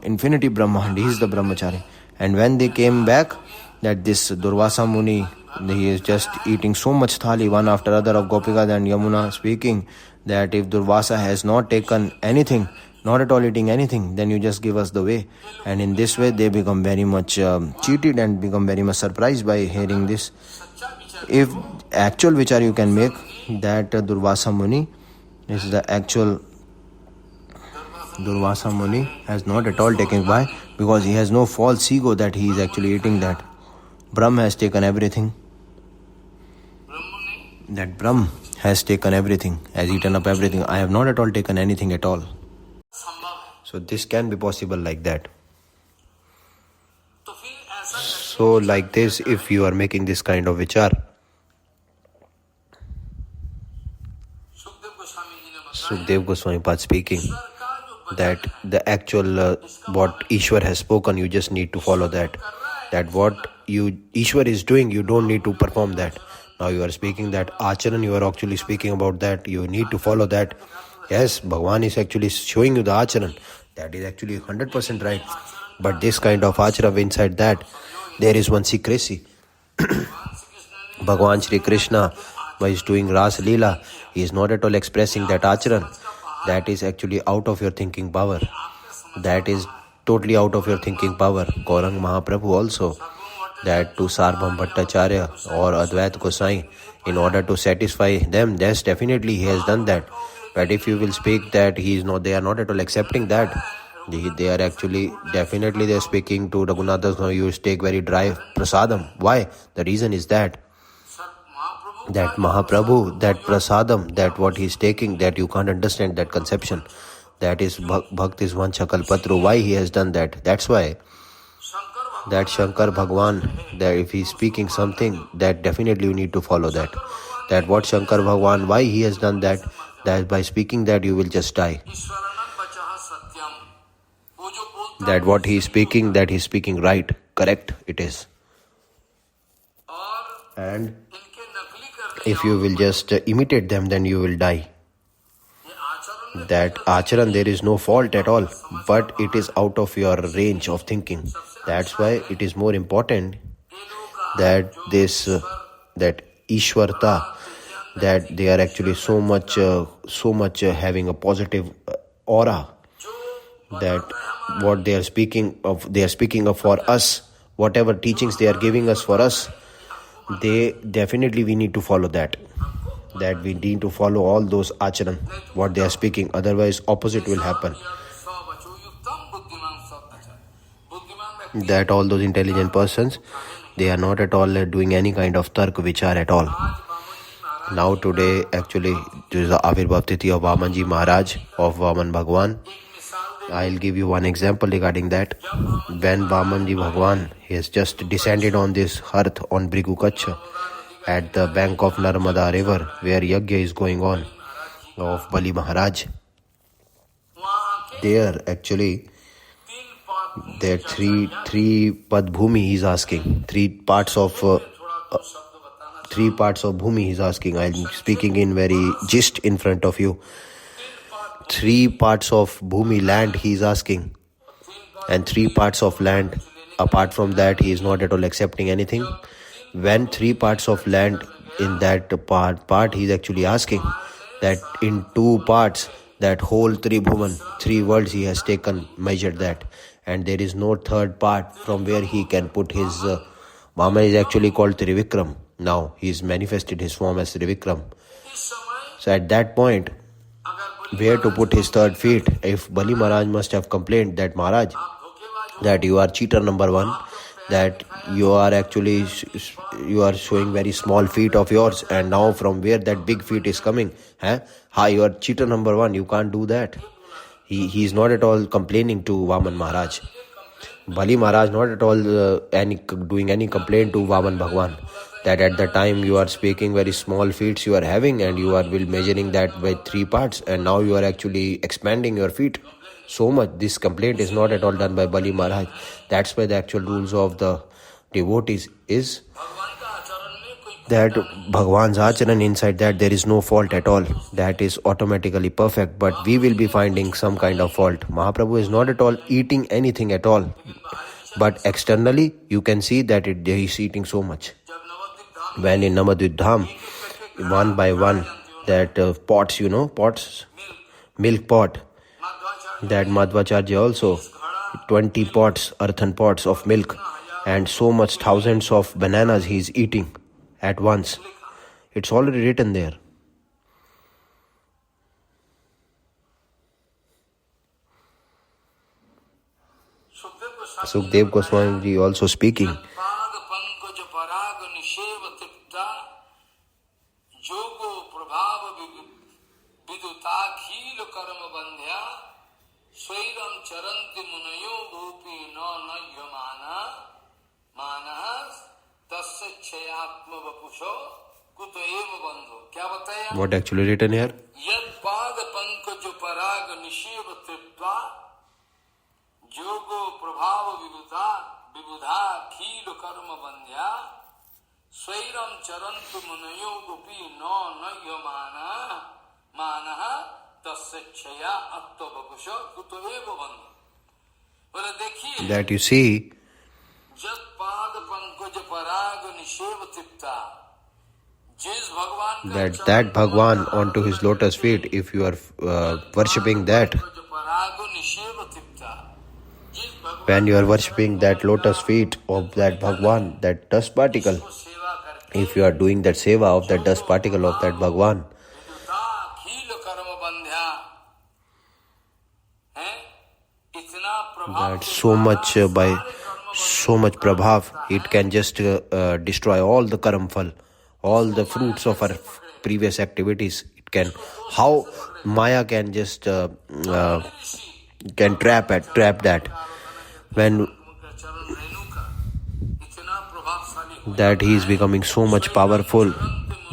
infinity Brahmand, he is the brahmachari. And when they came back, that this Durvasa Muni, he is just eating so much thali one after other of Gopika and Yamuna, speaking that if Durvasa has not taken anything, not at all eating anything, then you just give us the way. And in this way they become very much cheated and become very much surprised by hearing this. If actual vichar you can make that Durvasa Muni is the actual Durvasa Muni has not at all taken. Why? Because he has no false ego that he is actually eating that. Brahm has taken everything. That Brahm has taken everything, has eaten up everything. I have not at all taken anything at all. So this can be possible like that. So like this, if you are making this kind of vichar, Sukdev Goswami Pad speaking, that the actual what Ishwar has spoken, you just need to follow that. That what Ishwar is doing, you don't need to perform that. Now you are speaking that Acharan, you are actually speaking about that, you need to follow that. Yes, Bhagavan is actually showing you the Acharan. That is actually 100% right. But this kind of Acharan inside that, there is one secrecy. Bhagavan Shri Krishna, by doing Ras Leela, he is not at all expressing that Acharan. That is actually out of your thinking power. That is totally out of your thinking power. Gaurang Mahaprabhu also, that to Sarbham Bhattacharya or Advait Gosai, in order to satisfy them, yes, definitely he has done that. But if you will speak that they are not at all accepting that. They are actually, definitely they are speaking to Raghunath, you take very dry prasadam. Why? The reason is that Mahaprabhu, that prasadam, that what he is taking, that you can't understand that conception. That is Bhakt is one Chakal Patru. Why he has done that? That's why that Shankar Bhagwan, that if he is speaking something, that definitely you need to follow that. That what Shankar Bhagwan, why he has done that, that by speaking that you will just die. That what he is speaking, that he is speaking right, correct, it is. And if you will just imitate them, then you will die. That Acharan, there is no fault at all, but it is out of your range of thinking. That's why it is more important that that Ishwarta, that they are actually so much having a positive aura, that what they are speaking of for us, whatever teachings they are giving us for us, they definitely we need to follow that we need to follow all those acharan, what they are speaking, otherwise opposite will happen. That all those intelligent persons, they are not at all doing any kind of tark vichar at all. Now today actually there is the Avirbhav Tithi of Vamanji Maharaj, of Vaman Bhagwan. I'll give you one example regarding that. When Vamanji Bhagwan, he has just descended on this earth on Brigu Kachha at the bank of Narmada river, where Yajna is going on of Bali Maharaj. There actually there three pad bhumi he is asking, three parts of bhumi he is asking. I'm speaking in very gist in front of you. 3 parts of bhumi land he is asking, and 3 parts of land. Apart from that, he is not at all accepting anything. When 3 parts of land in that part he is actually asking, that in 2 parts, that whole Tribhuvan, 3 worlds he has taken, measured that, and there is no 3rd part from where he can put his Mama is actually called Trivikram. Now he is manifested his form as Trivikram. So at that point, where to put his 3rd feet? If Bali Maharaj must have complained that Maharaj, that you are cheater number 1, that you are actually you are showing very small feet of yours, and now from where that big feet is coming, you are cheater number 1, you can't do that. He is not at all complaining to Vaman Maharaj. Bali Maharaj not at all doing any complaint to Vaman Bhagwan, that at the time you are speaking very small feet you are having, and you are measuring that by 3 parts, and now you are actually expanding your feet so much. This complaint is not at all done by Bali Maharaj. That's why the actual rules of the devotees is that Bhagwan's acharan, inside that there is no fault at all. That is automatically perfect. But we will be finding some kind of fault. Mahaprabhu is not at all eating anything at all. But externally, you can see that he is eating so much. When in Navadvip Dham, one by one, that pots, pots, milk pot, that Madhvacharya also, 20 pots, earthen pots of milk, and so much thousands of bananas he is eating at once. It's already written there. Sukdev Goswami ji also speaking. What actually written here? Jogo prabhava vibudha khilo karma bandhya swairam charantu munayo gopi no nahyamana manaha tasachaya attvabhusha kutoeva bandhu. That you see that Bhagwan onto his lotus feet, if you are worshipping that, when you are worshipping that lotus feet of that Bhagwan, that dust particle, if you are doing that seva of that dust particle of that Bhagwan, that so much by so much prabhav, it can just destroy all the karam phal, all the fruits of our previous activities. It can, how Maya can just can trap that. When that he is becoming so much powerful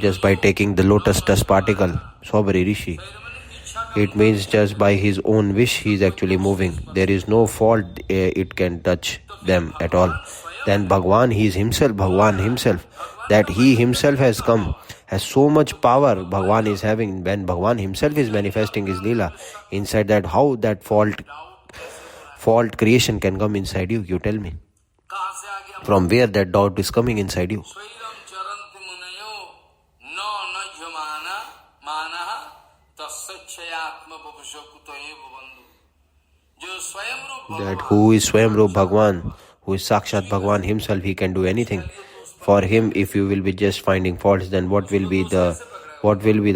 just by taking the lotus dust particle, Swabari Rishi. It means just by his own wish he is actually moving. There is no fault it can touch them at all. Then Bhagwan, he is himself, Bhagwan himself, that he himself has come, has so much power Bhagwan is having. When Bhagwan himself is manifesting his Leela, inside that, how that fault creation can come inside you? You tell me. From where that doubt is coming inside you? That who is Swayamrup Bhagwan, who is Sakshat Bhagwan himself, he can do anything. For him, if you will be just finding faults, then what will be the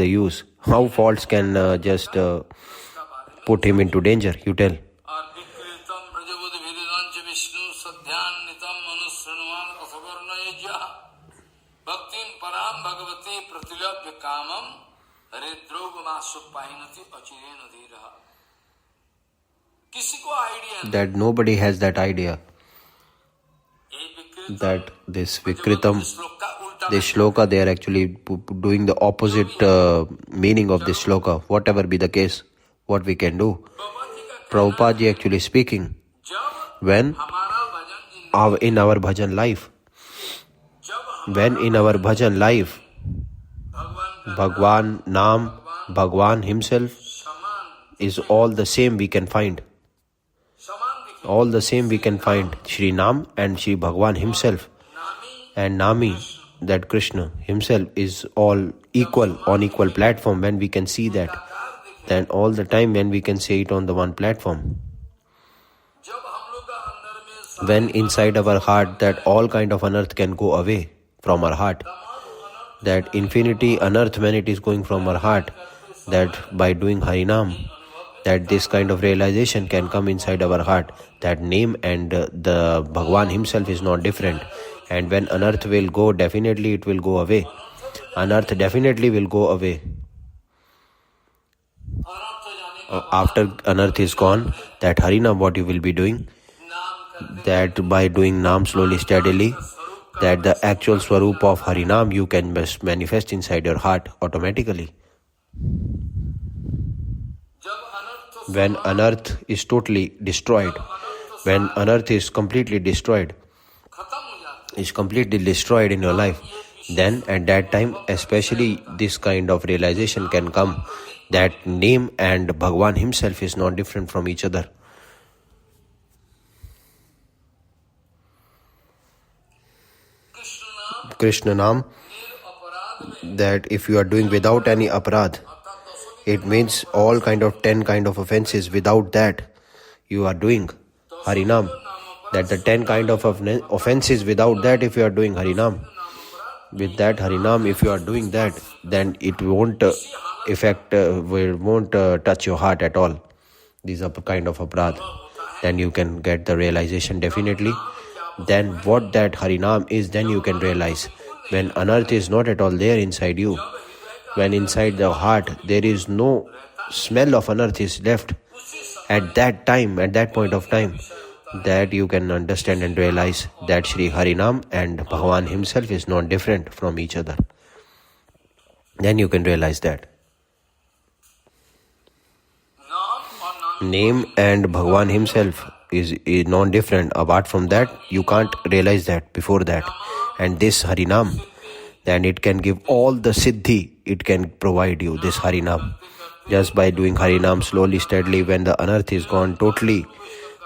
use? How faults can just put him into danger? You tell. That nobody has that idea. That this Vikritam, this shloka, they are actually doing the opposite meaning of this shloka. Whatever be the case, what we can do. Prabhupada ji actually speaking, when in our bhajan life, Bhagwan, Naam, Bhagwan himself is all the same we can find. All the same we can find. Shri Naam and Shri Bhagwan himself. And Nami, that Krishna himself, is all equal, on equal platform. When we can see that, then all the time when we can say it on the one platform. When inside our heart that all kind of unearth can go away from our heart. That infinity unearth when it is going from our heart. That by doing Harinam, that this kind of realization can come inside our heart. That name and the Bhagwan himself is not different. And when unearth will go, definitely it will go away. Unearth definitely will go away. After unearth is gone, that Harinam, what you will be doing, that by doing Naam slowly, steadily, that the actual Swarup of Harinam you can manifest inside your heart automatically. When unearth is totally destroyed, when unearth is completely destroyed, is completely destroyed in your life, then at that time especially this kind of realization can come that name and Bhagwan himself is not different from each other. Krishna Naam, that if you are doing without any aparadh, it means all kind of 10 kind of offenses. Without that you are doing Harinam, that the 10 kind of offenses, without that if you are doing Harinam, with that Harinam if you are doing that, then it won't touch your heart at all. These are kind of aparadh. Then you can get the realization definitely. Then what that Harinam is, then you can realize when anarth is not at all there inside you, when inside the heart there is no smell of anarth is left, at that time, at that point of time, that you can understand and realize that Shri Harinam and Bhagwan himself is not different from each other. Then you can realize that name and Bhagwan himself is not different. Apart from that, you can't realize that before that. And this Harinam, then it can give all the siddhi, it can provide you this Harinam. Just by doing Harinam slowly, steadily, when the anarth is gone totally,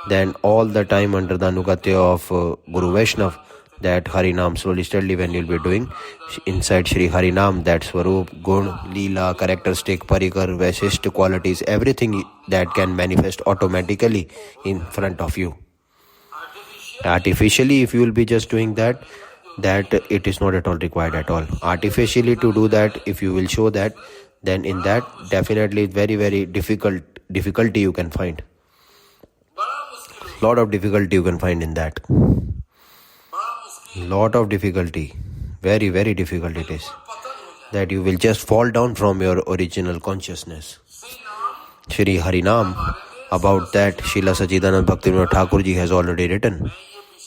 then all the time under the anugatya of Guru Vaishnav, that Harinam slowly, steadily when you'll be doing, inside Shri Harinam, that Swarup, Gun, Leela, characteristic, Parikar, Vaishishta qualities, everything that can manifest automatically in front of you. Artificially, if you will be just doing that it is not at all required at all. Artificially to do that, if you will show that, then in that definitely very, very difficulty you can find. Lot of difficulty you can find in that. Lot of difficulty. Very, very difficult it is. That you will just fall down from your original consciousness. Shri Harinam, about that Srila Sachidanand Bhaktivinoda Thakur ji has already written.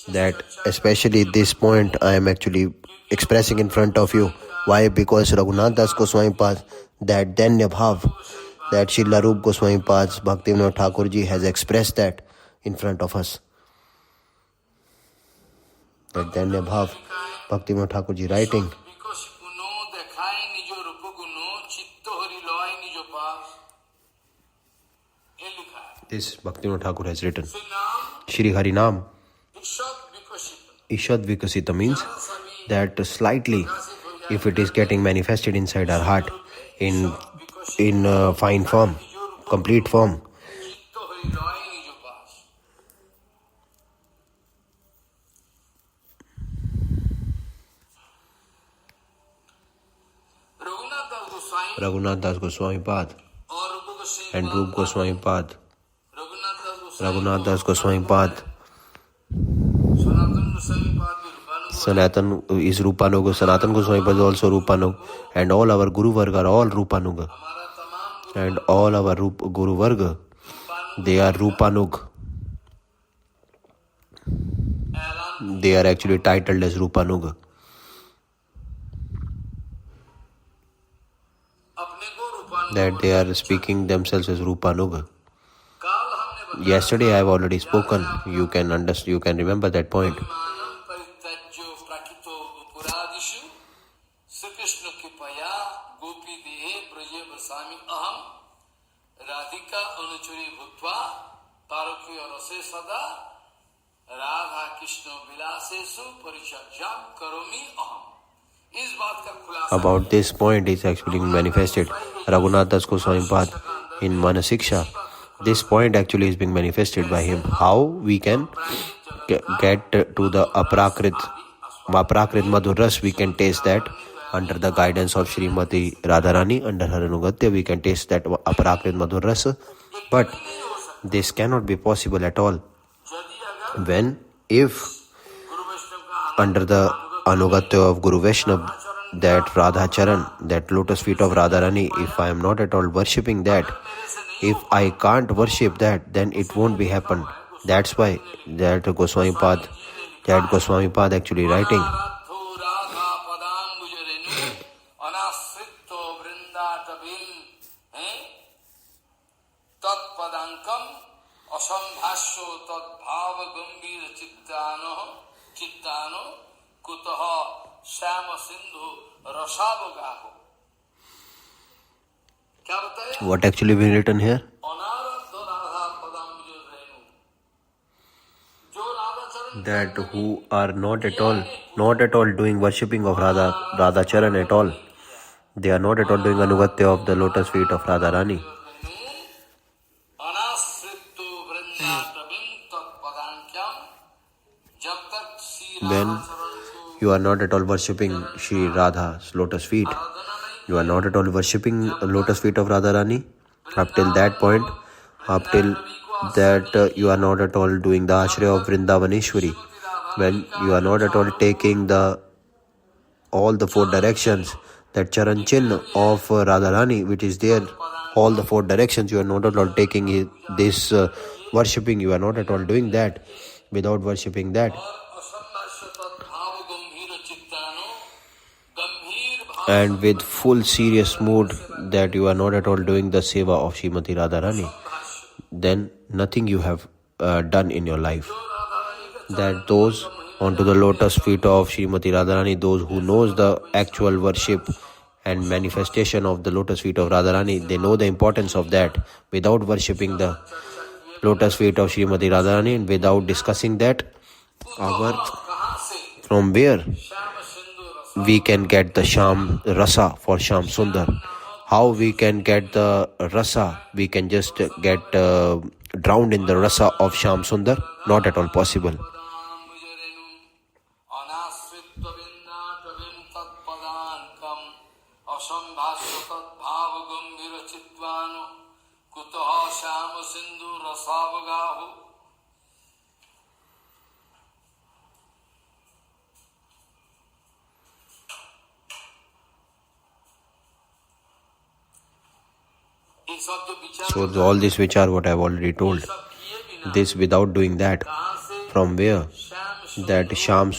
That especially this point I am actually expressing in front of you. Why? Because Raghunath Das Goswami Pad, that Danya Bhav, that Srila Rup Goswami Pad's Bhaktivinoda Thakur ji has expressed that in front of us. That Danya Bhav, Bhaktivinoda Thakur ji writing. This Bhaktivinoda Thakur has written. Shri Harinam, Ishad Vikasita means that slightly, if it is getting manifested inside our heart in fine form, complete form, Raghunath Das Goswami Pad and Rup Goswami Pad, Raghunath Das Goswami Pad, Sanatan is Rupanuga, Sanatan Goswami Pad is also Rupanuga, and all our Guru Varga are all Rupanuga. And all our Guru Varga, they are Rupanug. They are actually titled as Rupanuga. That they are speaking themselves as Rupanuga. Yesterday I have already spoken. You can understand, you can remember that point. About this point is actually manifested. Raghunath Das Goswami Pad in Manah shiksha. This point actually is being manifested by him. How we can get to the aprakrit madhur ras, we can taste that under the guidance of Srimati Radharani, under her anugatya, we can taste that aprakrit madhur ras. But this cannot be possible at all if under the anugatya of Guru Vaishnav, that Radha Charan, that lotus feet of Radharani, if I am not at all worshipping that, if I can't worship that, then it won't be happen. That's why that Goswami Pad actually writing. kutaha shama sindhu rasabagaho. What actually been written here? That who are not at all doing worshipping of Radha Charan at all. They are not at all doing anugatya of the lotus feet of Radha Rani. When you are not at all worshipping Shri Radha's lotus feet, you are not at all worshipping lotus feet of Radha Rani. Up till that point, up till that you are not at all doing the ashraya of Vrindavaneshwari. When you are not at all taking all the four directions, that charan chin of Radharani, which is there, all the four directions, you are not at all taking this worshipping, you are not at all doing that. Without worshipping that, and with full serious mood, that you are not at all doing the seva of Srimati Radharani, then nothing you have done in your life. That those onto the lotus feet of Srimati Radharani, those who knows the actual worship and manifestation of the lotus feet of Radharani, they know the importance of that. Without worshipping the lotus feet of Srimati Radharani and without discussing that, from where we can get the Shyam Rasa for Shyam Sundar? How we can get the Rasa? We can just get drowned in the Rasa of Shyam Sundar? Not at all possible. So all this which are what I have already told, this without doing that, from where that Shyam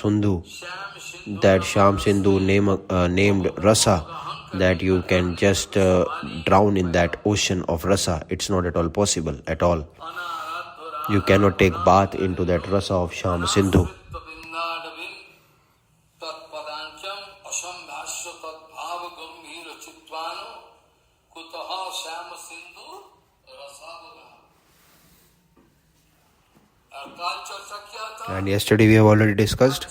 Sindhu named Rasa, that you can just drown in that ocean of Rasa. It's not at all possible at all. You cannot take bath into that Rasa of Shyam Sindhu. And yesterday we have already discussed.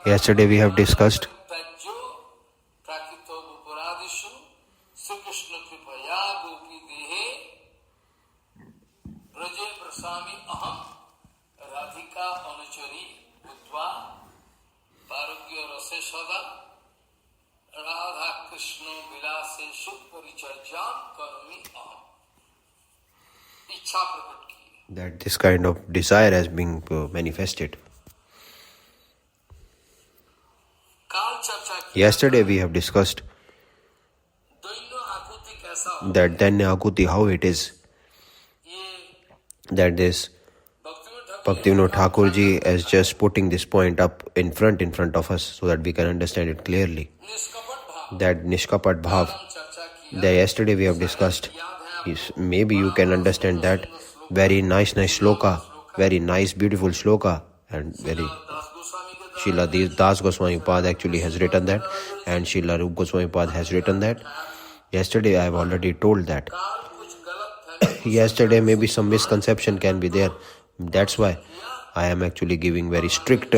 We have discussed that this kind of desire has been manifested. Yesterday we have discussed that Danya Akuti, how it is that this Bhaktivinoda Thakurji is just putting this point up in front of us so that we can understand it clearly. That Nishkapat Bhav, that yesterday we have discussed. Maybe you can understand that very nice shloka, very nice beautiful shloka, and very Srila Das Goswami Pad actually has written that, and Srila Rup Goswami Pad has written that. Yesterday I have already told that. Yesterday maybe some misconception can be there. That's why I am actually giving very strict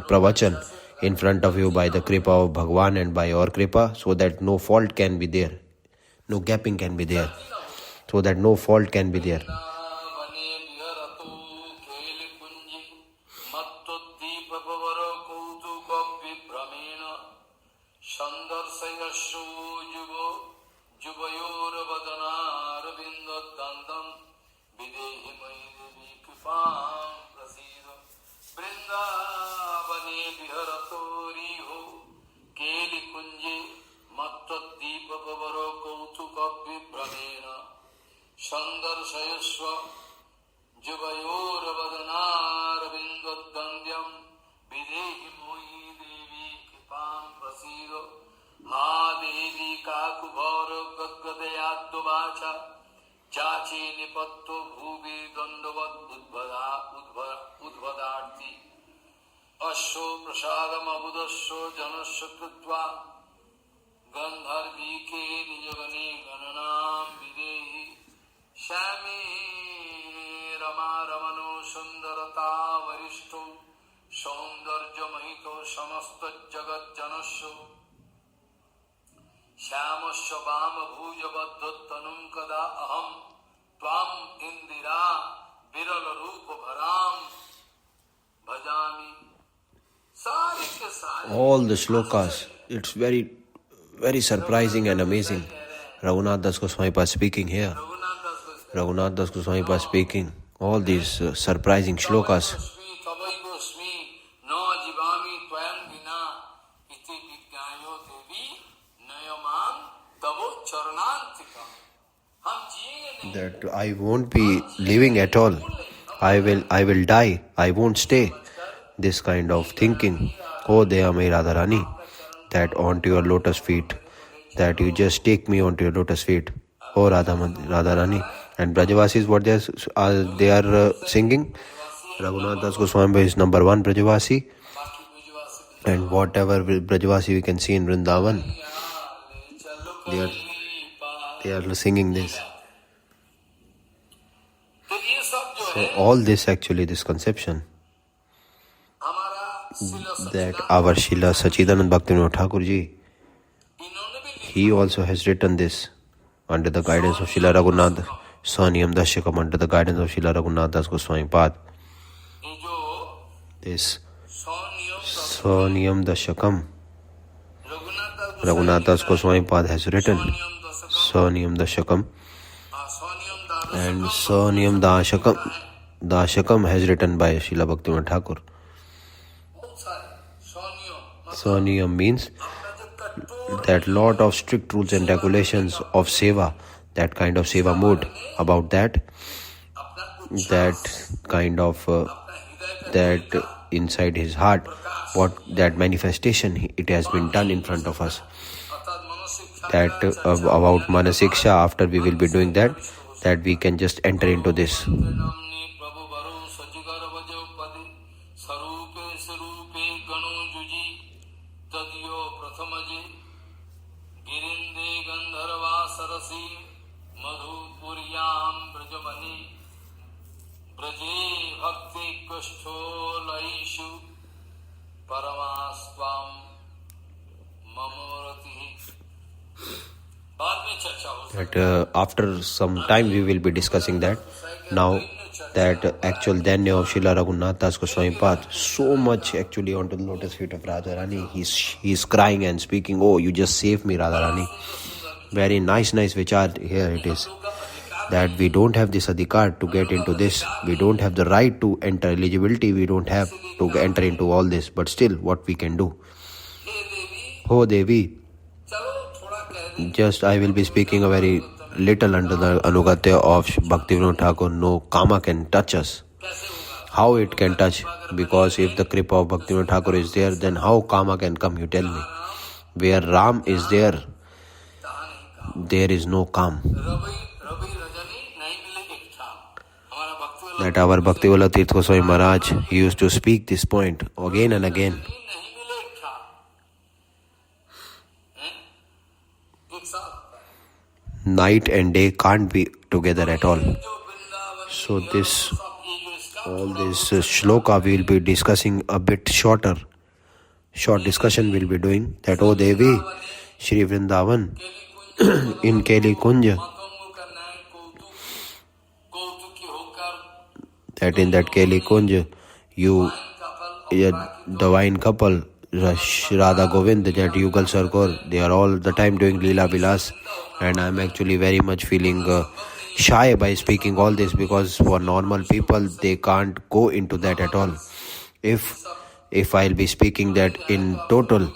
provochon in front of you by the kripa of Bhagwan and by your kripa, so that no fault can be there, no gapping can be there, so that no fault can be there. Asho prasadam abudasho janasya krutva gandharvike nijagane gananam videhi Shyami rama ramano sundarata varishto saundarja mahito samasta jagat janasya Shyamasya vama bhujabadhattanum kada aham tvam indira viral rupa bharam bhajami. All the shlokas, it's very, very surprising and amazing. Raghunath Das Goswami Pad speaking here. Raghunath Das Goswami Pad speaking. All these surprising shlokas. That I won't be living at all. I will die. I won't stay. This kind of thinking. Oh, Deyamai Radharani, that onto your lotus feet, that you just take me onto your lotus feet. Oh, Radharani. And Brajavasis, what they are singing? Raghunath Das Goswami is number one Brajavasi. And whatever Brajavasi we can see in Vrindavan, they are singing this. So all this actually, this conception, that our Srila Sachidanand Bhaktivinoda Thakur Ji, he also has written this under the guidance of Srila Raghunath, Saniyam Dashakam, under the guidance of Srila Raghunath Das Goswami Pad. This Saniyam Dashakam, Raghunath Das Goswami Pad has written Saniyam Dashakam, and Saniyam Dashakam has written by Srila Bhaktivinoda Thakur. Saniyam means that lot of strict rules and regulations of seva, that kind of seva mode, about that kind of that inside his heart, what that manifestation it has been done in front of us, that about Manah shiksha, after we will be doing that we can just enter into this. That after some time we will be discussing that. Now that actual Danya of Srila Raghunath Das Goswami Pad, so much actually onto the lotus feet of Radharani. He's crying and speaking, oh, you just saved me, Radharani. Very nice vichar here it is. That we don't have this adhikar to get into this. We don't have the right to enter eligibility. We don't have to enter into all this. But still, what we can do? Oh, Devi. Just I will be speaking a very little under the Anugatya of Bhaktivinoda Thakur. No karma can touch us. How it can touch? Because if the kripa of Bhaktivinoda Thakur is there, then how karma can come? You tell me. Where Ram is there is no karma. That our Bhaktivala Tirtha Goswami Maharaj, he used to speak this point again and again. Night and day can't be together at all. So all this shloka we will be discussing a bit shorter. Short discussion we will be doing. That, O Devi, Shri Vrindavan, in Keli Kunja, that in that Keli Kunja, you, a divine couple, Radha Govind, that Yugal Sarkar, they are all the time doing Leela Vilas, and I am actually very much feeling shy by speaking all this, because for normal people they can't go into that at all. If I'll be speaking that in total,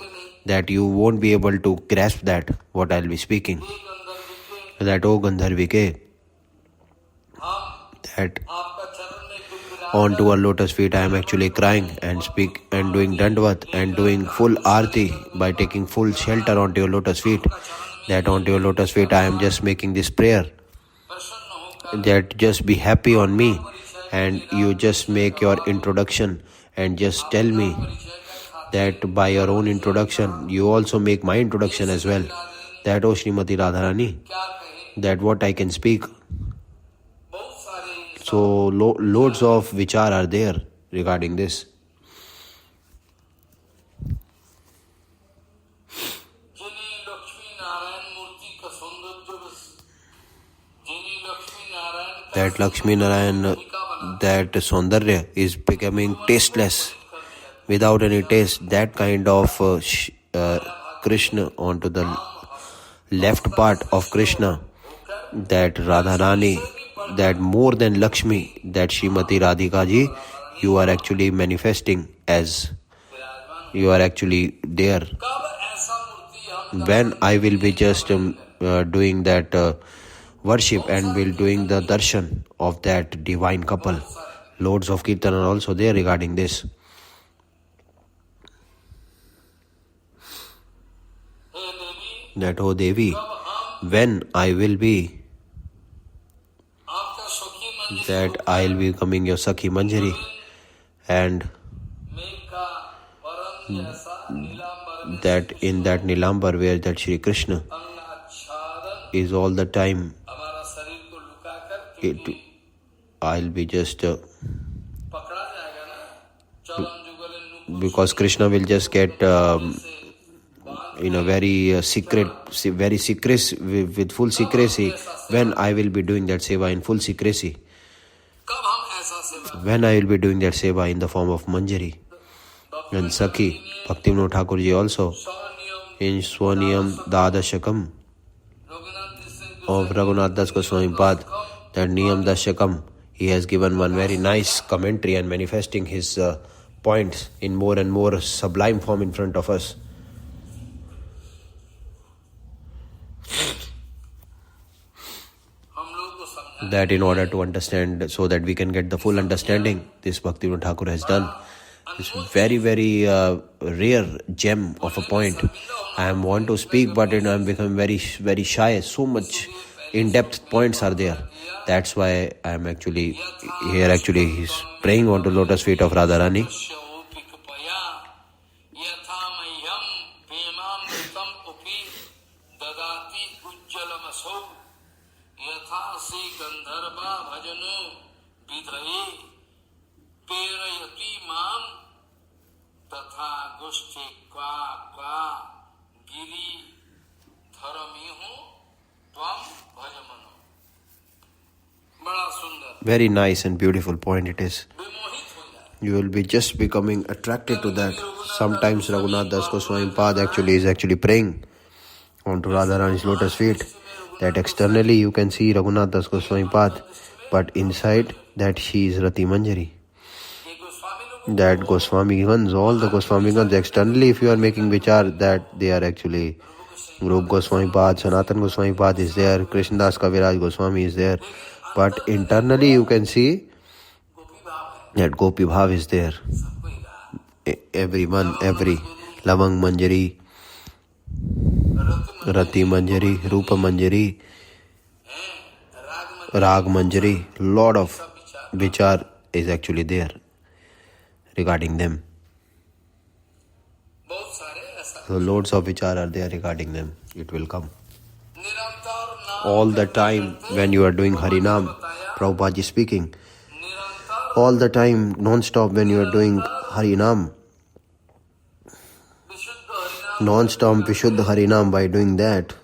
that you won't be able to grasp that what I'll be speaking. That O Gandharvike, that onto our lotus feet I am actually crying and speak and doing dandvat and doing full arti by taking full shelter onto your lotus feet. That onto your lotus feet I am just making this prayer, that just be happy on me, and you just make your introduction and just tell me that by your own introduction, you also make my introduction as well. That, oh Srimati Radharani, that what I can speak. So loads of vichar are there regarding this. That Lakshmi Narayan, that Saundarya is becoming tasteless, without any taste. That kind of Krishna onto the left part of Krishna, that Radharani, that more than Lakshmi, that Srimati Radhika ji, you are actually manifesting as, you are actually there. When I will be just doing that worship and will doing the darshan of that divine couple. Loads of kirtan are also there regarding this. That, oh Devi, when I will be, that I will be becoming your Sakhi Manjari, and that in that Nilambar where that Shri Krishna is all the time, I'll be just because Krishna will just get in a very secret, with full secrecy, when I will be doing that seva in full secrecy, when I will be doing that seva in the form of Manjari and Sakhi. Bhaktivinoda Thakur ji also in Swaniyam Dadashakam of Raghunath Das Goswami Pad, that Niyam Dashakam, he has given one very nice commentary and manifesting his points in more and more sublime form in front of us. That in order to understand, so that we can get the full understanding, this Bhaktivinoda Thakur has done. It's very, very rare gem of a point. I want to speak, but I'm becoming very, very shy. So much in-depth points are there. That's why I'm actually here. Actually, he's praying onto lotus feet of Radharani. Very nice and beautiful point it is. You will be just becoming attracted to that. Sometimes Raghunath Das Goswami Pad actually is praying onto Radharani's lotus feet. That externally you can see Raghunath Das Goswami Pad, but inside that she is Rati Manjari. That Goswamigans, all the Goswamigans, externally if you are making vichar, that they are actually Rup Goswami Pad, Sanatan Goswami Pad is there, Krishnadas Kaviraj Goswami is there. But internally you can see that Gopi Bhav is there. Everyone, every Lavang Manjari, Rati Manjari, Rupa Manjari, Rag Manjari, lot of vichar is actually there regarding them. So loads of vichar are there regarding them. It will come. All the time when you are doing Harinam, Prabhupada is speaking, all the time, non-stop when you are doing Harinam, non-stop Vishuddha Harinam, by doing that,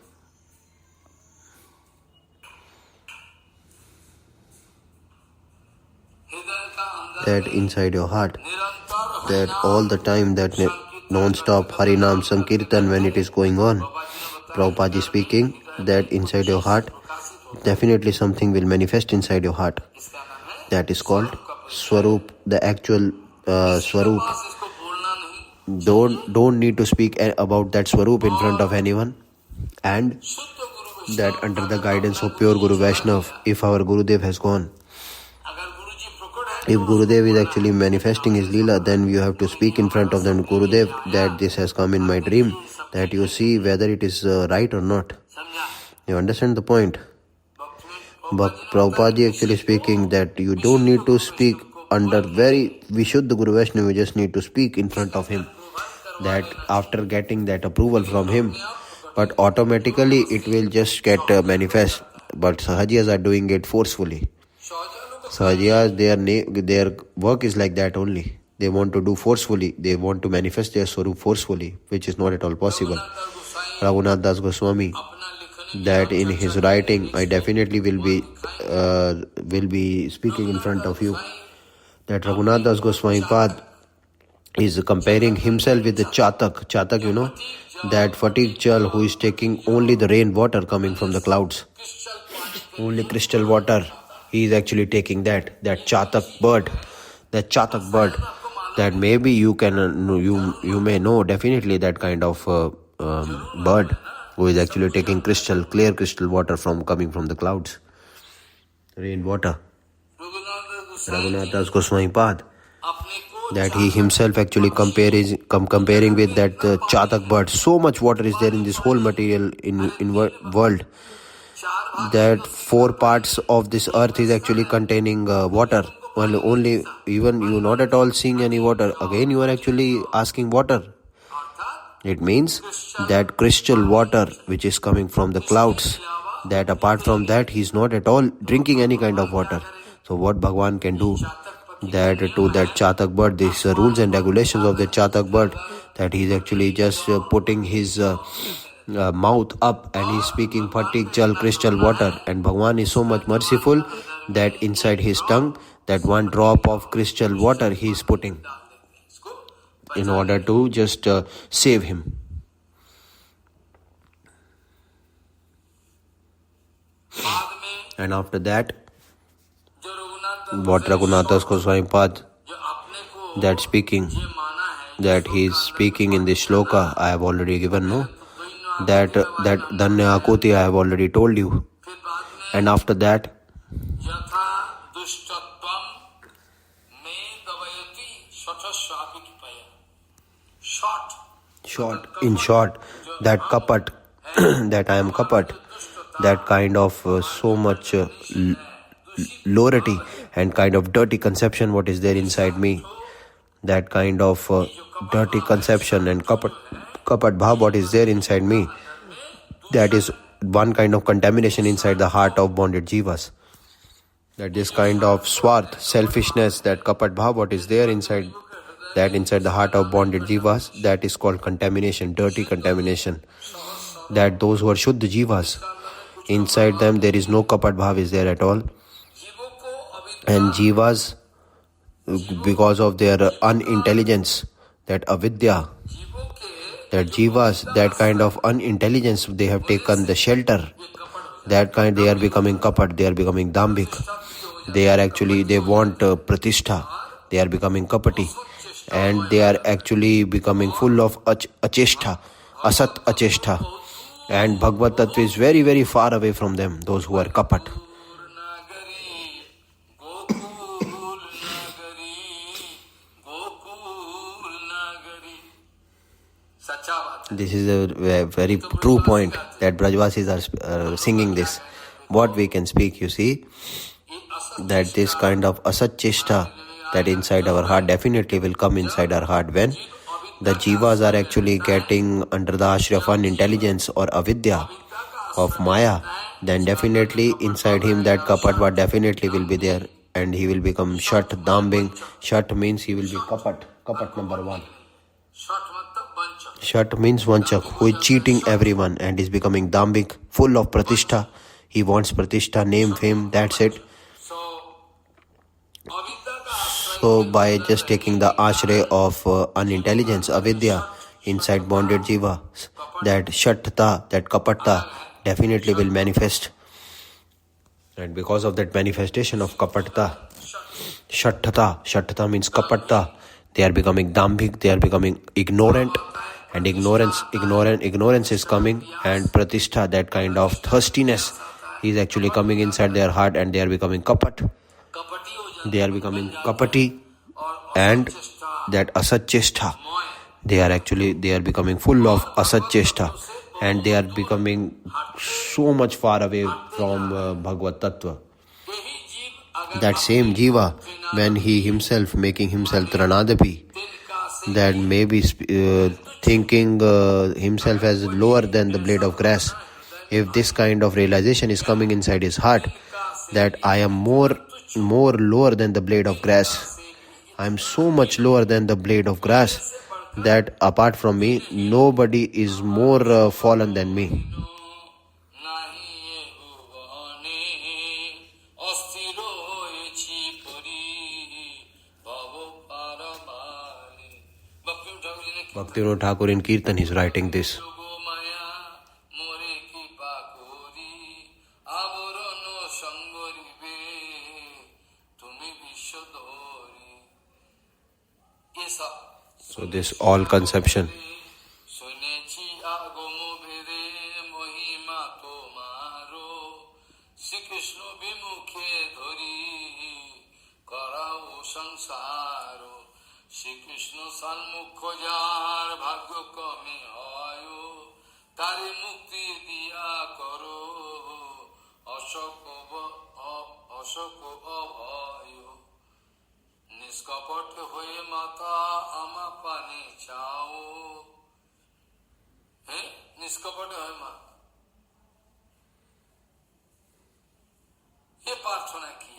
that inside your heart, that all the time that non-stop Harinam Sankirtan when it is going on, Prabhupada is speaking, that inside your heart, definitely something will manifest inside your heart. That is called Swarup, the actual Swarup. Don't need to speak about that Swarup in front of anyone. And that under the guidance of pure Guru Vaishnav, if our Gurudev has gone, if Gurudev is actually manifesting his Leela, then you have to speak in front of them, Gurudev, that this has come in my dream, that you see whether it is right or not. You understand the point? But Prabhupada actually speaking that you don't need to speak under very Vishuddha Guru Vaishnava, we just need to speak in front of him. That after getting that approval from him, but automatically it will just get manifest. But Sahajiyas are doing it forcefully. Sahajiyas, their work is like that only. They want to do forcefully. They want to manifest their Swarup forcefully, which is not at all possible. Raghunath Das Goswami, that in his writing, I definitely will be speaking in front of you. That Raghunath Das Goswami Pad is comparing himself with the Chatak. Chatak, you know, that fatigue jal who is taking only the rain water coming from the clouds. Only crystal water. He is actually taking that Chatak bird. That Chatak bird. That maybe you may know definitely that kind of bird who is actually taking clear crystal water coming from the clouds. Rain water. Raghunath Das Goswami Pad. That he himself actually comparing with that Chatak bird. So much water is there in this whole material in world. That 4 parts of this earth is actually containing water. Well, only even you not at all seeing any water. Again, you are actually asking water. It means that crystal water which is coming from the clouds, that apart from that, he is not at all drinking any kind of water. So what Bhagwan can do, that to that Chatak bird, these rules and regulations of the Chatak bird, that he is actually just putting his mouth up and he is speaking Phatik Jal, crystal water. And Bhagwan is so much merciful that inside his tongue, that 1 drop of crystal water he is putting in order to just save him. And after that, what Raghunath Das Goswami Pad, that speaking, that he is speaking in this shloka, I have already given, no? That Dhanya Akuti I have already told you. And after that, in short, that kapat, that I am kapat, that kind of so much lowity and kind of dirty conception what is there inside me, that kind of dirty conception and kapat bhav what is there inside me, that is one kind of contamination inside the heart of bonded jivas. That this kind of swarth, selfishness, that kapat bhav what is there inside the heart of bonded jivas, that is called contamination, dirty contamination. That those who are shuddha jivas, inside them there is no kapat bhav is there at all. And jivas, because of their unintelligence, that avidya, that jivas, that kind of unintelligence, they have taken the shelter. That kind, they are becoming kapat, they are becoming dambik. They want pratishtha, they are becoming kapati. And they are actually becoming full of acheshtha, asat acheshtha. And Bhagavad Tattva is very, very far away from them, those who are kapat. This is a very true point that Brajvasis are singing this. What we can speak, you see, that this kind of asat cheshta, that inside our heart definitely will come inside our heart when the jivas are actually getting under the ashray of unintelligence or avidya of Maya. Then definitely inside him that kapatva definitely will be there, and he will become shat, dambing. Shat means he will be kapat number 1. Shat means vanchak, who is cheating everyone and is becoming dambik, full of pratishtha. He wants pratishtha, name, fame, that's it. So by just taking the ashray of unintelligence, avidya, inside bonded jiva, that shattata, that kapata definitely will manifest. And because of that manifestation of kapata, shattata means kapata, they are becoming dambik, they are becoming ignorant. And ignorance is coming, and pratishtha, that kind of thirstiness, is actually coming inside their heart, and they are becoming kapat. They are becoming kapati, and that asat cheshta, they are becoming full of asat cheshta, and they are becoming so much far away from Bhagavad Tattva. that same jiva, when he himself making himself Tranadapi, that may be thinking himself as lower than the blade of grass. If this kind of realization is coming inside his heart, that I am more lower than the blade of grass, I am so much lower than the blade of grass, that apart from me, nobody is more fallen than me. Bhaktivinoda Thakur in Kirtan is writing this. So this all conception.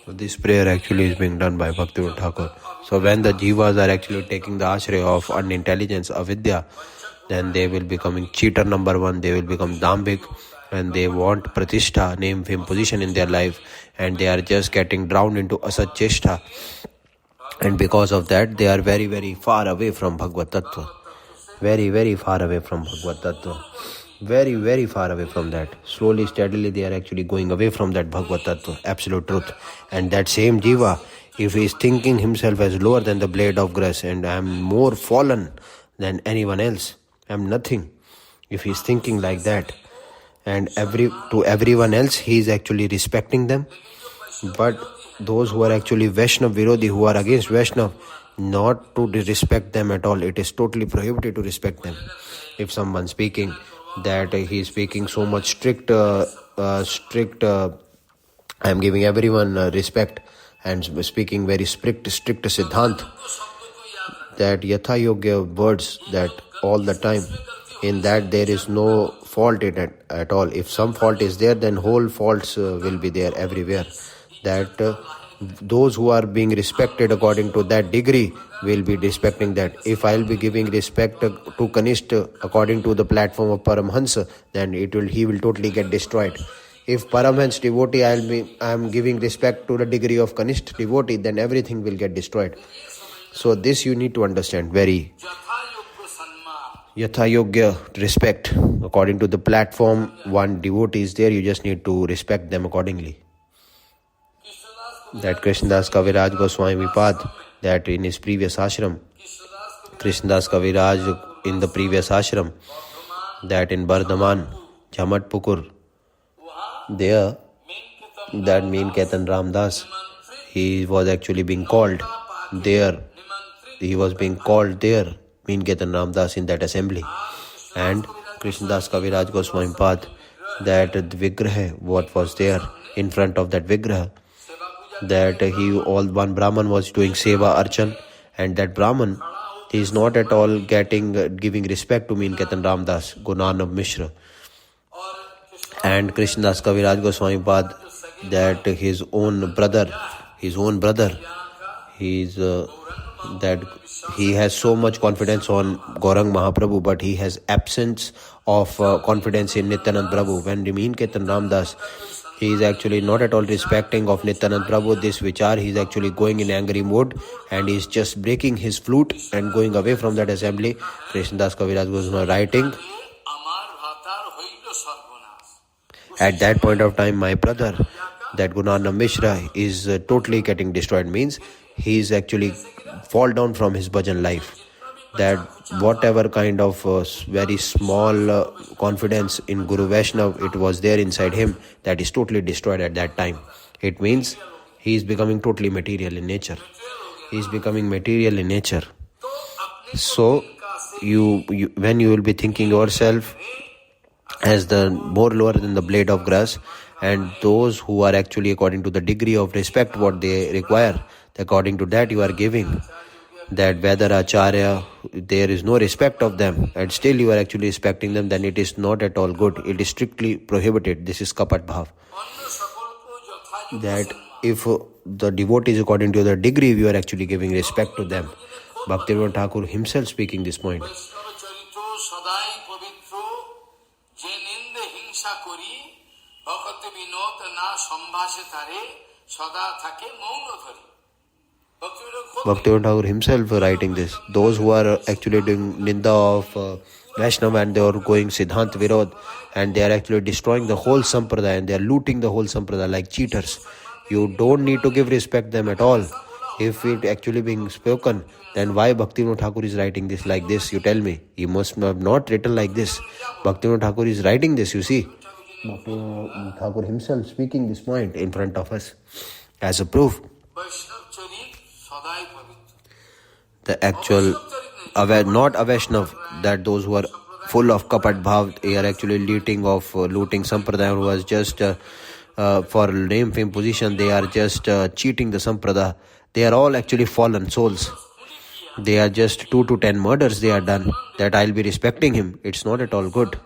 So this prayer actually is being done by Bhaktivinoda Thakur. So when the jivas are actually taking the ashraya of unintelligence, avidya, then they will becoming cheater number one, they will become dambik, and they want pratishtha, name, fame, position in their life, and they are just getting drowned into asat cheshta. And because of that, they are very, very far away from Bhagavad Tattva. Very, very far away from Bhagavad Tattva. Very, very far away from that. Slowly, steadily, they are actually going away from that Bhagavad Tattva, absolute truth. And that same jiva, if he is thinking himself as lower than the blade of grass, and I am more fallen than anyone else, I am nothing. If he is thinking like that, and to everyone else, he is actually respecting them. But those who are actually Vaishnav Virodhi, who are against Vaishnav, not to respect them at all. It is totally prohibited to respect them. If someone speaking that he is speaking so much strict, I am giving everyone respect, and speaking very strict siddhant, that yatha yogya words, that all the time, in that there is no fault in it at all. If some fault is there, then whole faults will be there everywhere. That those who are being respected according to that degree will be respecting that. If I will be giving respect to Kanishta according to the platform of Paramhansa, then he will totally get destroyed. If Paramhansa devotee I am giving respect to the degree of Kanishta devotee, then everything will get destroyed. So this you need to understand. Very yatha yogya respect according to the platform one devotee is there, you just need to respect them accordingly. That Krishnadas Kaviraj Goswami Pad, that in his previous ashram, Krishnadas Kaviraj in the previous ashram, that in Bardhaman, Jhamatpukur, there, that Meen Ketan Ramdas, he was actually being called there. He was being called there, Meen Ketan Ramdas, in that assembly. And Krishnadas Kaviraj Goswami Pad, that the Vigraha, what was there in front of that Vigraha, that one Brahman was doing seva archan, and that Brahman is not at all giving respect to Meen Ketan Ramdas, Gunanav Mishra. And Krishnadas Kaviraj Goswami Pad, that his own brother, that he has so much confidence on Gaurang Mahaprabhu, but he has absence of confidence in Nityanand Prabhu. When Meen Ketan Ramdas, he is actually not at all respecting of Nityanand Prabhu, this vichar, he is actually going in angry mode, and he is just breaking his flute and going away from that assembly. Krishnadas Kaviraj Goswami writing, at that point of time, my brother, that Gunanav Mishra, is totally getting destroyed. Means he is actually fall down from his bhajan life. That whatever kind of very small confidence in Guru Vaishnav it was there inside him, that is totally destroyed at that time. It means he is becoming totally material in nature. He is becoming material in nature. So when you will be thinking yourself as the more lower than the blade of grass, And those who are actually according to the degree of respect what they require, according to that you are giving. That whether Acharya, there is no respect of them and still you are actually respecting them, then it is not at all good. It is strictly prohibited. This is kapat bhav. That if the devotees according to the degree you are actually giving respect to them. Bhaktivinoda Thakur himself speaking this point. Bhaktivinoda Thakur himself writing this. Those who are actually doing ninda of Vaishnava and they are going Siddhant Virod and they are actually destroying the whole sampradaya and they are looting the whole sampradaya like cheaters. You don't need to give respect them at all. If it actually being spoken, then why Bhaktivinoda Thakur is writing this like this? You tell me. He must have not written like this. Bhaktivinoda Thakur is writing this, you see. Bhaktivinoda Thakur himself speaking this point in front of us as a proof. The actual, not a Vaishnav, that those who are full of kapat bhav, they are actually looting sampradaya, who was just for name, fame, position, they are just cheating the sampradaya. They are all actually fallen souls. They are just 2 to 10 murders they are done. That I'll be respecting him. It's not at all good.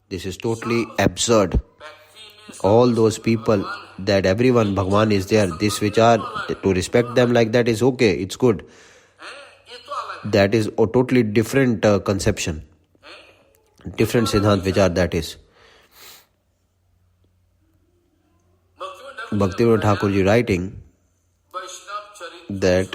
This is totally absurd. All those people, that everyone, Bhagwan is there. This vichar, to respect them like that is okay. It's good. That is a totally different conception. Different Siddhant vichar that is. Bhaktivinoda Thakur ji writing that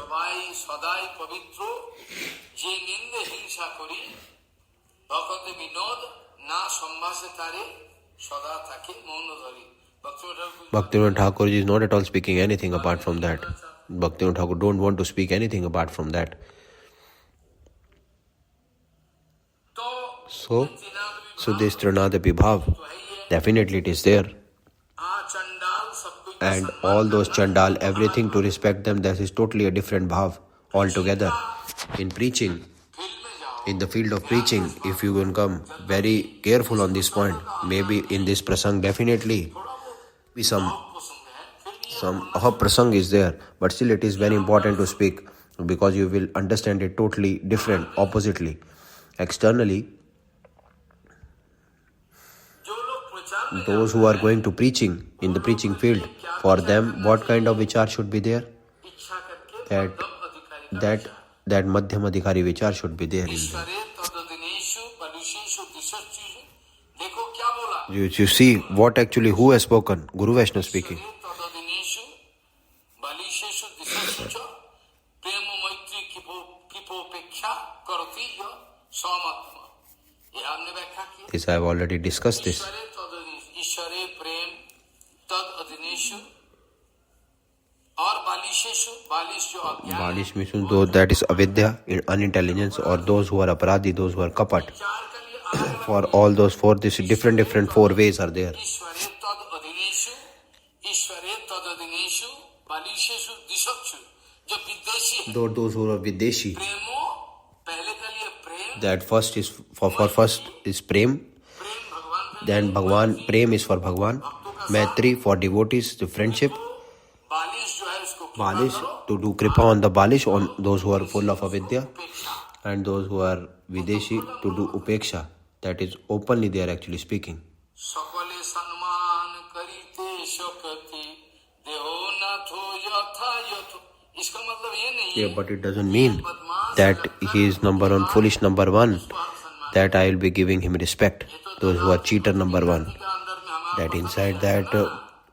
Bhaktivinoda Thakur ji is not at all speaking anything apart from that. Bhaktivinoda Thakur don't want to speak anything apart from that. So this Trinadapi Bhav, definitely it is there. And all those Chandal, everything to respect them, that is totally a different Bhav altogether. In preaching, in the field of preaching, if you can come very careful on this point, maybe in this prasang definitely be some prasang is there, but still it is very important to speak because you will understand it totally different, oppositely. Externally, those who are going to preaching, in the preaching field, for them, what kind of vichar should be there? That Madhyam Adhikari vichar should be there in them. You see what actually, who has spoken? Guru Vaishnava speaking. This I have already discussed this. Balish means though that is avidya, unintelligence, or those who are aparadhi, those who are kapat. For all those four, this different 4 ways are there. Those who are videshi, that first is first is prem, then Bhagwan, prem is for Bhagwan, Maitri for devotees, the friendship, Balish to do kripa on the Balish, on those who are full of avidya, and those who are videshi to do upeksha, that is openly they are actually speaking. Yeah, but it doesn't mean that he is number 1, foolish number 1, that I will be giving him respect. Those who are cheater number 1, that inside that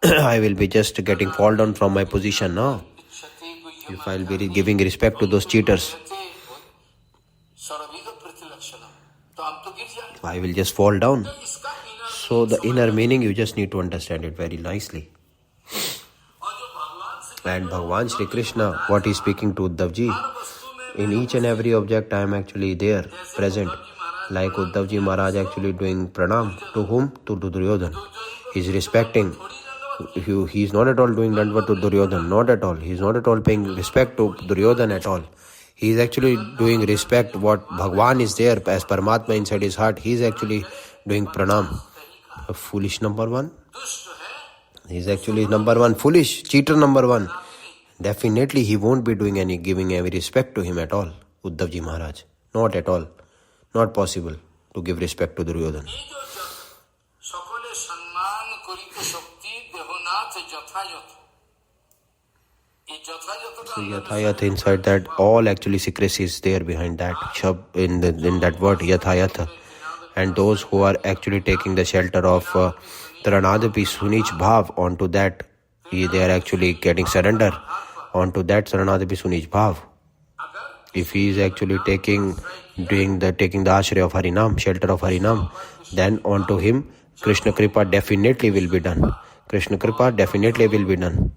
I will be just getting fall down from my position now. If I will be giving respect to those cheaters, I will just fall down. So the inner meaning you just need to understand it very nicely. And Bhagavan Shri Krishna, what he is speaking to Uddhavji, in each and every object I am actually there, present. Like Uddhavji Maharaj actually doing pranam. To whom? To Duryodhan. He is respecting. He is not at all doing dandava to Duryodhan. Not at all. He is not at all paying respect to Duryodhan at all. He is actually doing respect what Bhagwan is there as Paramatma inside his heart. He is actually doing pranam. A foolish number 1. He's actually number one foolish, cheater number one. Definitely he won't be doing giving any respect to him at all, Uddhavji Maharaj. Not at all. Not possible to give respect to Duryodhana. So Yathayatha, inside that, all actually secrecy is there behind that, in that word Yathayatha. And those who are actually taking the shelter of Saranadapi Sunich Bhav onto that, they are actually getting surrender onto that Saranadapi Sunich Bhav. If he is actually taking the ashray of Harinam, shelter of Harinam, then onto him Krishna Kripa definitely will be done. Krishna Kripa definitely will be done.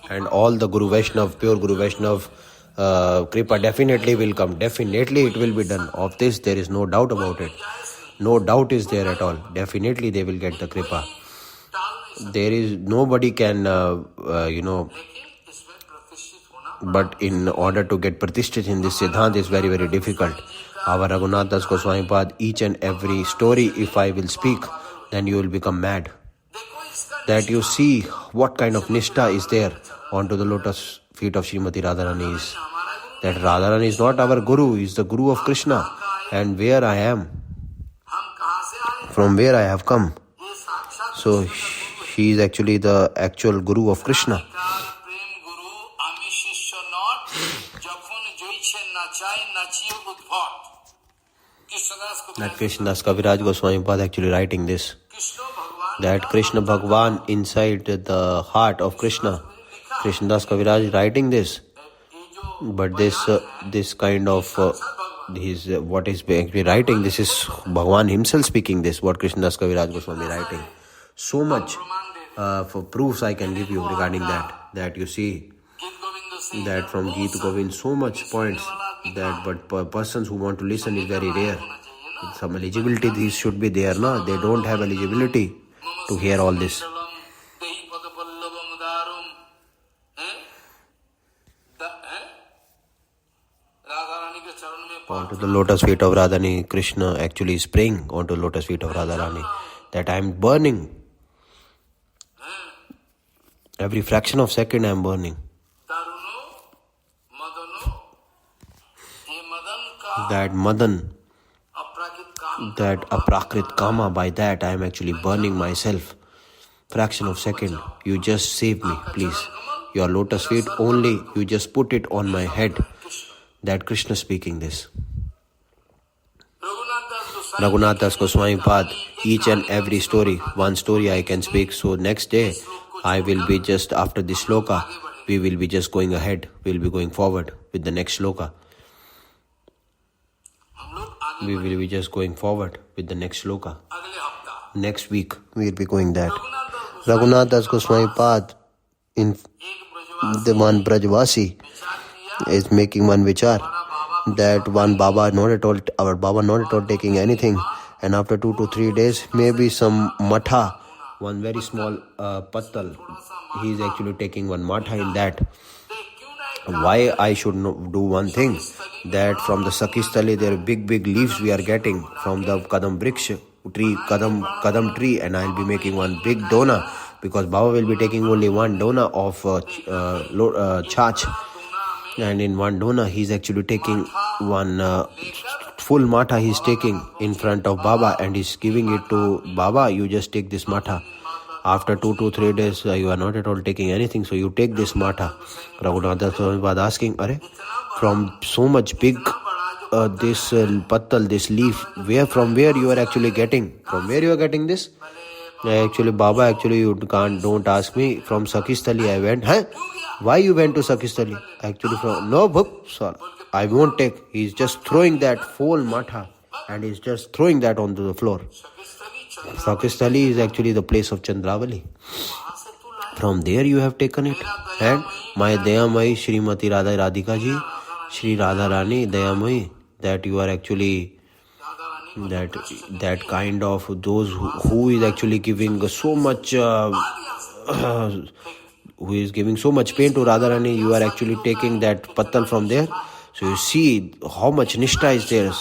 And all the Guru Vaishnav, pure Guru Vaishnav Kripa definitely will come. Definitely it will be done. Of this there is no doubt about it. No doubt is there at all. Definitely they will get the Kripa. There is nobody can, but in order to get Pratishthit in this Siddhant is very, very difficult. Our Raghunath Das Goswami Pad, each and every story, if I will speak, then you will become mad. That you see what kind of nishtha is there onto the lotus feet of Srimati Radharani is. That Radharani is not our Guru, is the Guru of Krishna. And where I am, from where I have come. So she is actually the actual Guru of Krishna. That Krishnadas Kaviraj Goswami Pad actually writing this. That Krishna Bhagwan inside the heart of Krishna. Krishnadas Kaviraj is writing this. But this kind of what is actually writing, this is Bhagwan himself speaking this, what Krishnadas Kaviraj Goswami writing. So much for proofs I can give you regarding that you see that from Geet Govind, so much points that, but persons who want to listen is very rare. Some eligibility these should be there, no? They don't have eligibility to hear all this. Onto the lotus feet of Radharani, Krishna actually is praying onto the lotus feet of Radharani that I am burning. Every fraction of second I am burning. That Madan, that aprakrit kama, by that I am actually burning myself. Fraction of second, you just save me, please. Your lotus feet only, you just put it on my head. That Krishna speaking this. Raghunath Das Goswami Pad, each and every story, one story I can speak. So next day, I will be just after this shloka, we will be just going ahead, we will be going forward with the next shloka. We will be just going forward with the next shloka. Next week, we will be going that. Raghunath Das Goswami Pad, in the one Brajvasi, is making one vichar that one Baba not at all, our Baba not at all taking anything, and after 2 to 3 days, maybe some matha, one very small pattal, he is actually taking one matha in that. Why I should do one thing, that from the Sakistali there are big leaves we are getting from the Kadam Briksha tree, Kadam tree, and I will be making one big dona, because Baba will be taking only one dona of chach, and in one dona he is actually taking one full matha he is taking in front of Baba and is giving it to Baba. You just take this matha. After 2 to 3 days, you are not at all taking anything, so you take this matha. Raghunath Das was asking, from so much big this pattal, this leaf, from where you are actually getting? From where you are getting this? Actually, Baba, you don't ask me. From Sakistali I went. Why you went to Sakistali? Actually, sorry, I won't take. He is just throwing that full matha and he is just throwing that onto the floor. Sakistali is actually the place of Chandravali. From there you have taken it. And my Dayamai Srimati Radha Radhika Ji, Shri Radharani Dayamai, that you are actually that kind of those who is actually giving so much who is giving so much pain to Radharani, you are actually taking that pattal from there. So you see how much nishtha is there.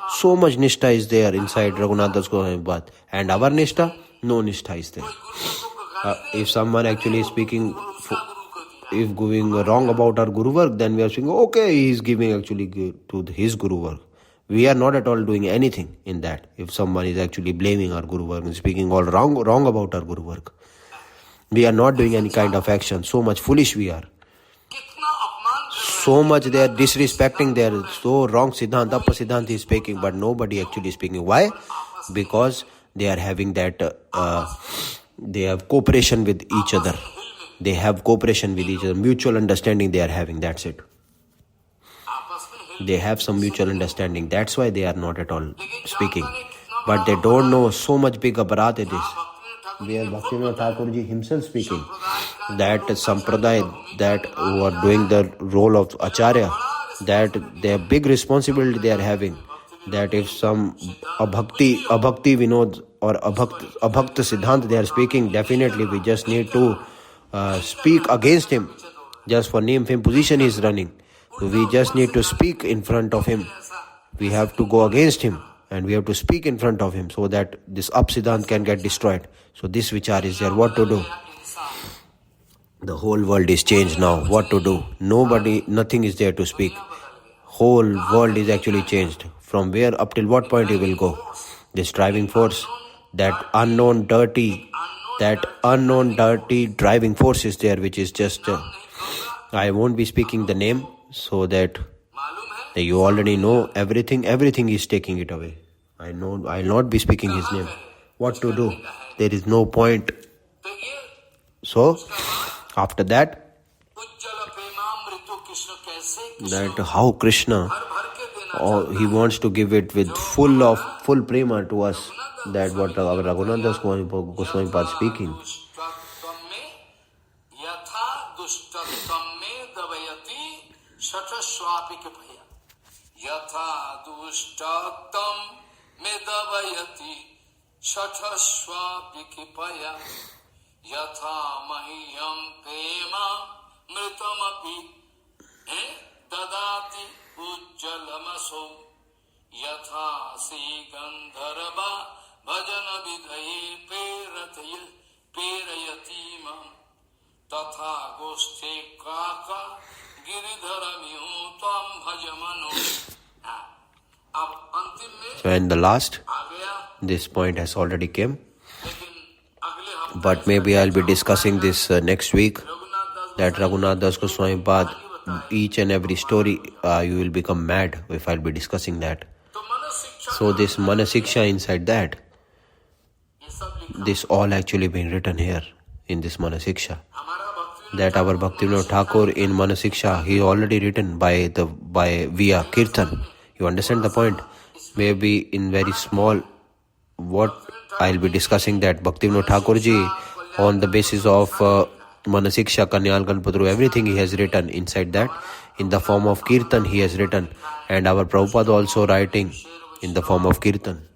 So much nishtha is there inside Raghunath Das Goswami Pad. And our nishtha, no nishtha is there. If someone actually is speaking, if going wrong about our Guru work, then we are saying, okay, he is giving actually to his Guru work. We are not at all doing anything in that. If someone is actually blaming our Guru work and speaking all wrong about our Guru work, we are not doing any kind of action. So much foolish we are. So much they are disrespecting their so wrong Siddhant, Appa Siddhant is speaking, but nobody actually speaking. Why? Because they are having that, they have cooperation with each other. They have cooperation with each other, mutual understanding they are having, that's it. They have some mutual understanding, that's why they are not at all speaking. But they don't know so much big aparat it is. Where Bhaktivinoda Thakur ji himself speaking, that Sampradaya, that who are doing the role of Acharya, that their big responsibility they are having, that if some Abhakti Vinod or Abhakta Siddhant they are speaking, definitely we just need to speak against him. Just for name, fame, position he is running. So we just need to speak in front of him. We have to go against him. And we have to speak in front of him so that this Siddhant can get destroyed. So this vichar is there. What to do? The whole world is changed now. What to do? Nothing is there to speak. Whole world is actually changed. From where up till what point he will go? This driving force, that unknown dirty driving force is there, which is just, I won't be speaking the name so that you already know everything is taking it away. I'll not be speaking his name. What to do? There is no point. So, after that how Krishna, he wants to give it with full prema to us, that what Raghunath Das Goswami Pad speaking. Yatha dushtatam medavayati shathaswapikipaya yatha mahiyam prema mritamapi dadati ujjalamaso yatha si gandharva bhajana vidhaye perayati mam tatha goste kaka giridharamiyo tam bhajamano. So in the last, this point has already came, but maybe I'll be discussing this next week, that Raghunath Das Goswami Pad, each and every story, you will become mad if I'll be discussing that. So this Manah shiksha inside that, this all actually being written here in this Manah shiksha. That our Bhaktivinoda Thakur in Manah shiksha, he already written by via Kirtan. You understand the point? Maybe in very small, what I'll be discussing, that Bhaktivinoda Thakur ji, on the basis of Manah shiksha, Kanyal Ganpatru, everything he has written inside that, in the form of Kirtan he has written, and our Prabhupada also writing in the form of Kirtan.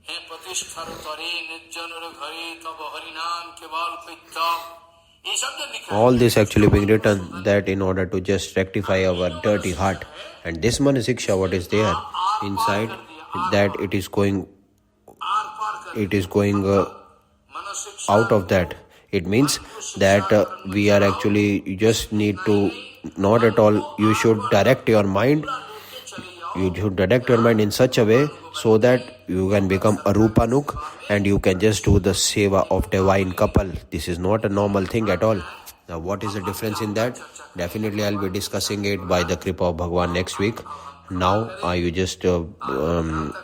All this actually being written, that in order to just rectify our dirty heart. And this Manah shiksha, what is there inside, that it is going out of that. It means that we are actually, you just need to, not at all, you should direct your mind. You should direct your mind in such a way so that you can become a Rupanuk and you can just do the seva of divine couple. This is not a normal thing at all. Now what is the difference in that? Definitely I'll be discussing it by the Kripa of Bhagwan next week. Now you just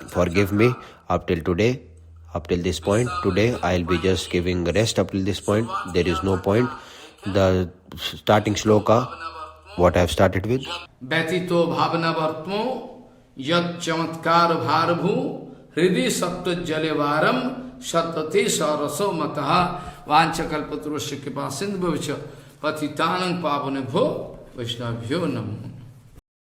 forgive me up till today, up till this point. Today I'll be just giving rest up till this point. There is no point. The starting shloka, what I have started with. Betito bhavana vartmo yat chamatkar bharabhu hridhi sapta jalevaram satate saraso mataha vanchakalpatrosya kripa sindhu bhavicha patitanang pavanebho vaishnavyo namo.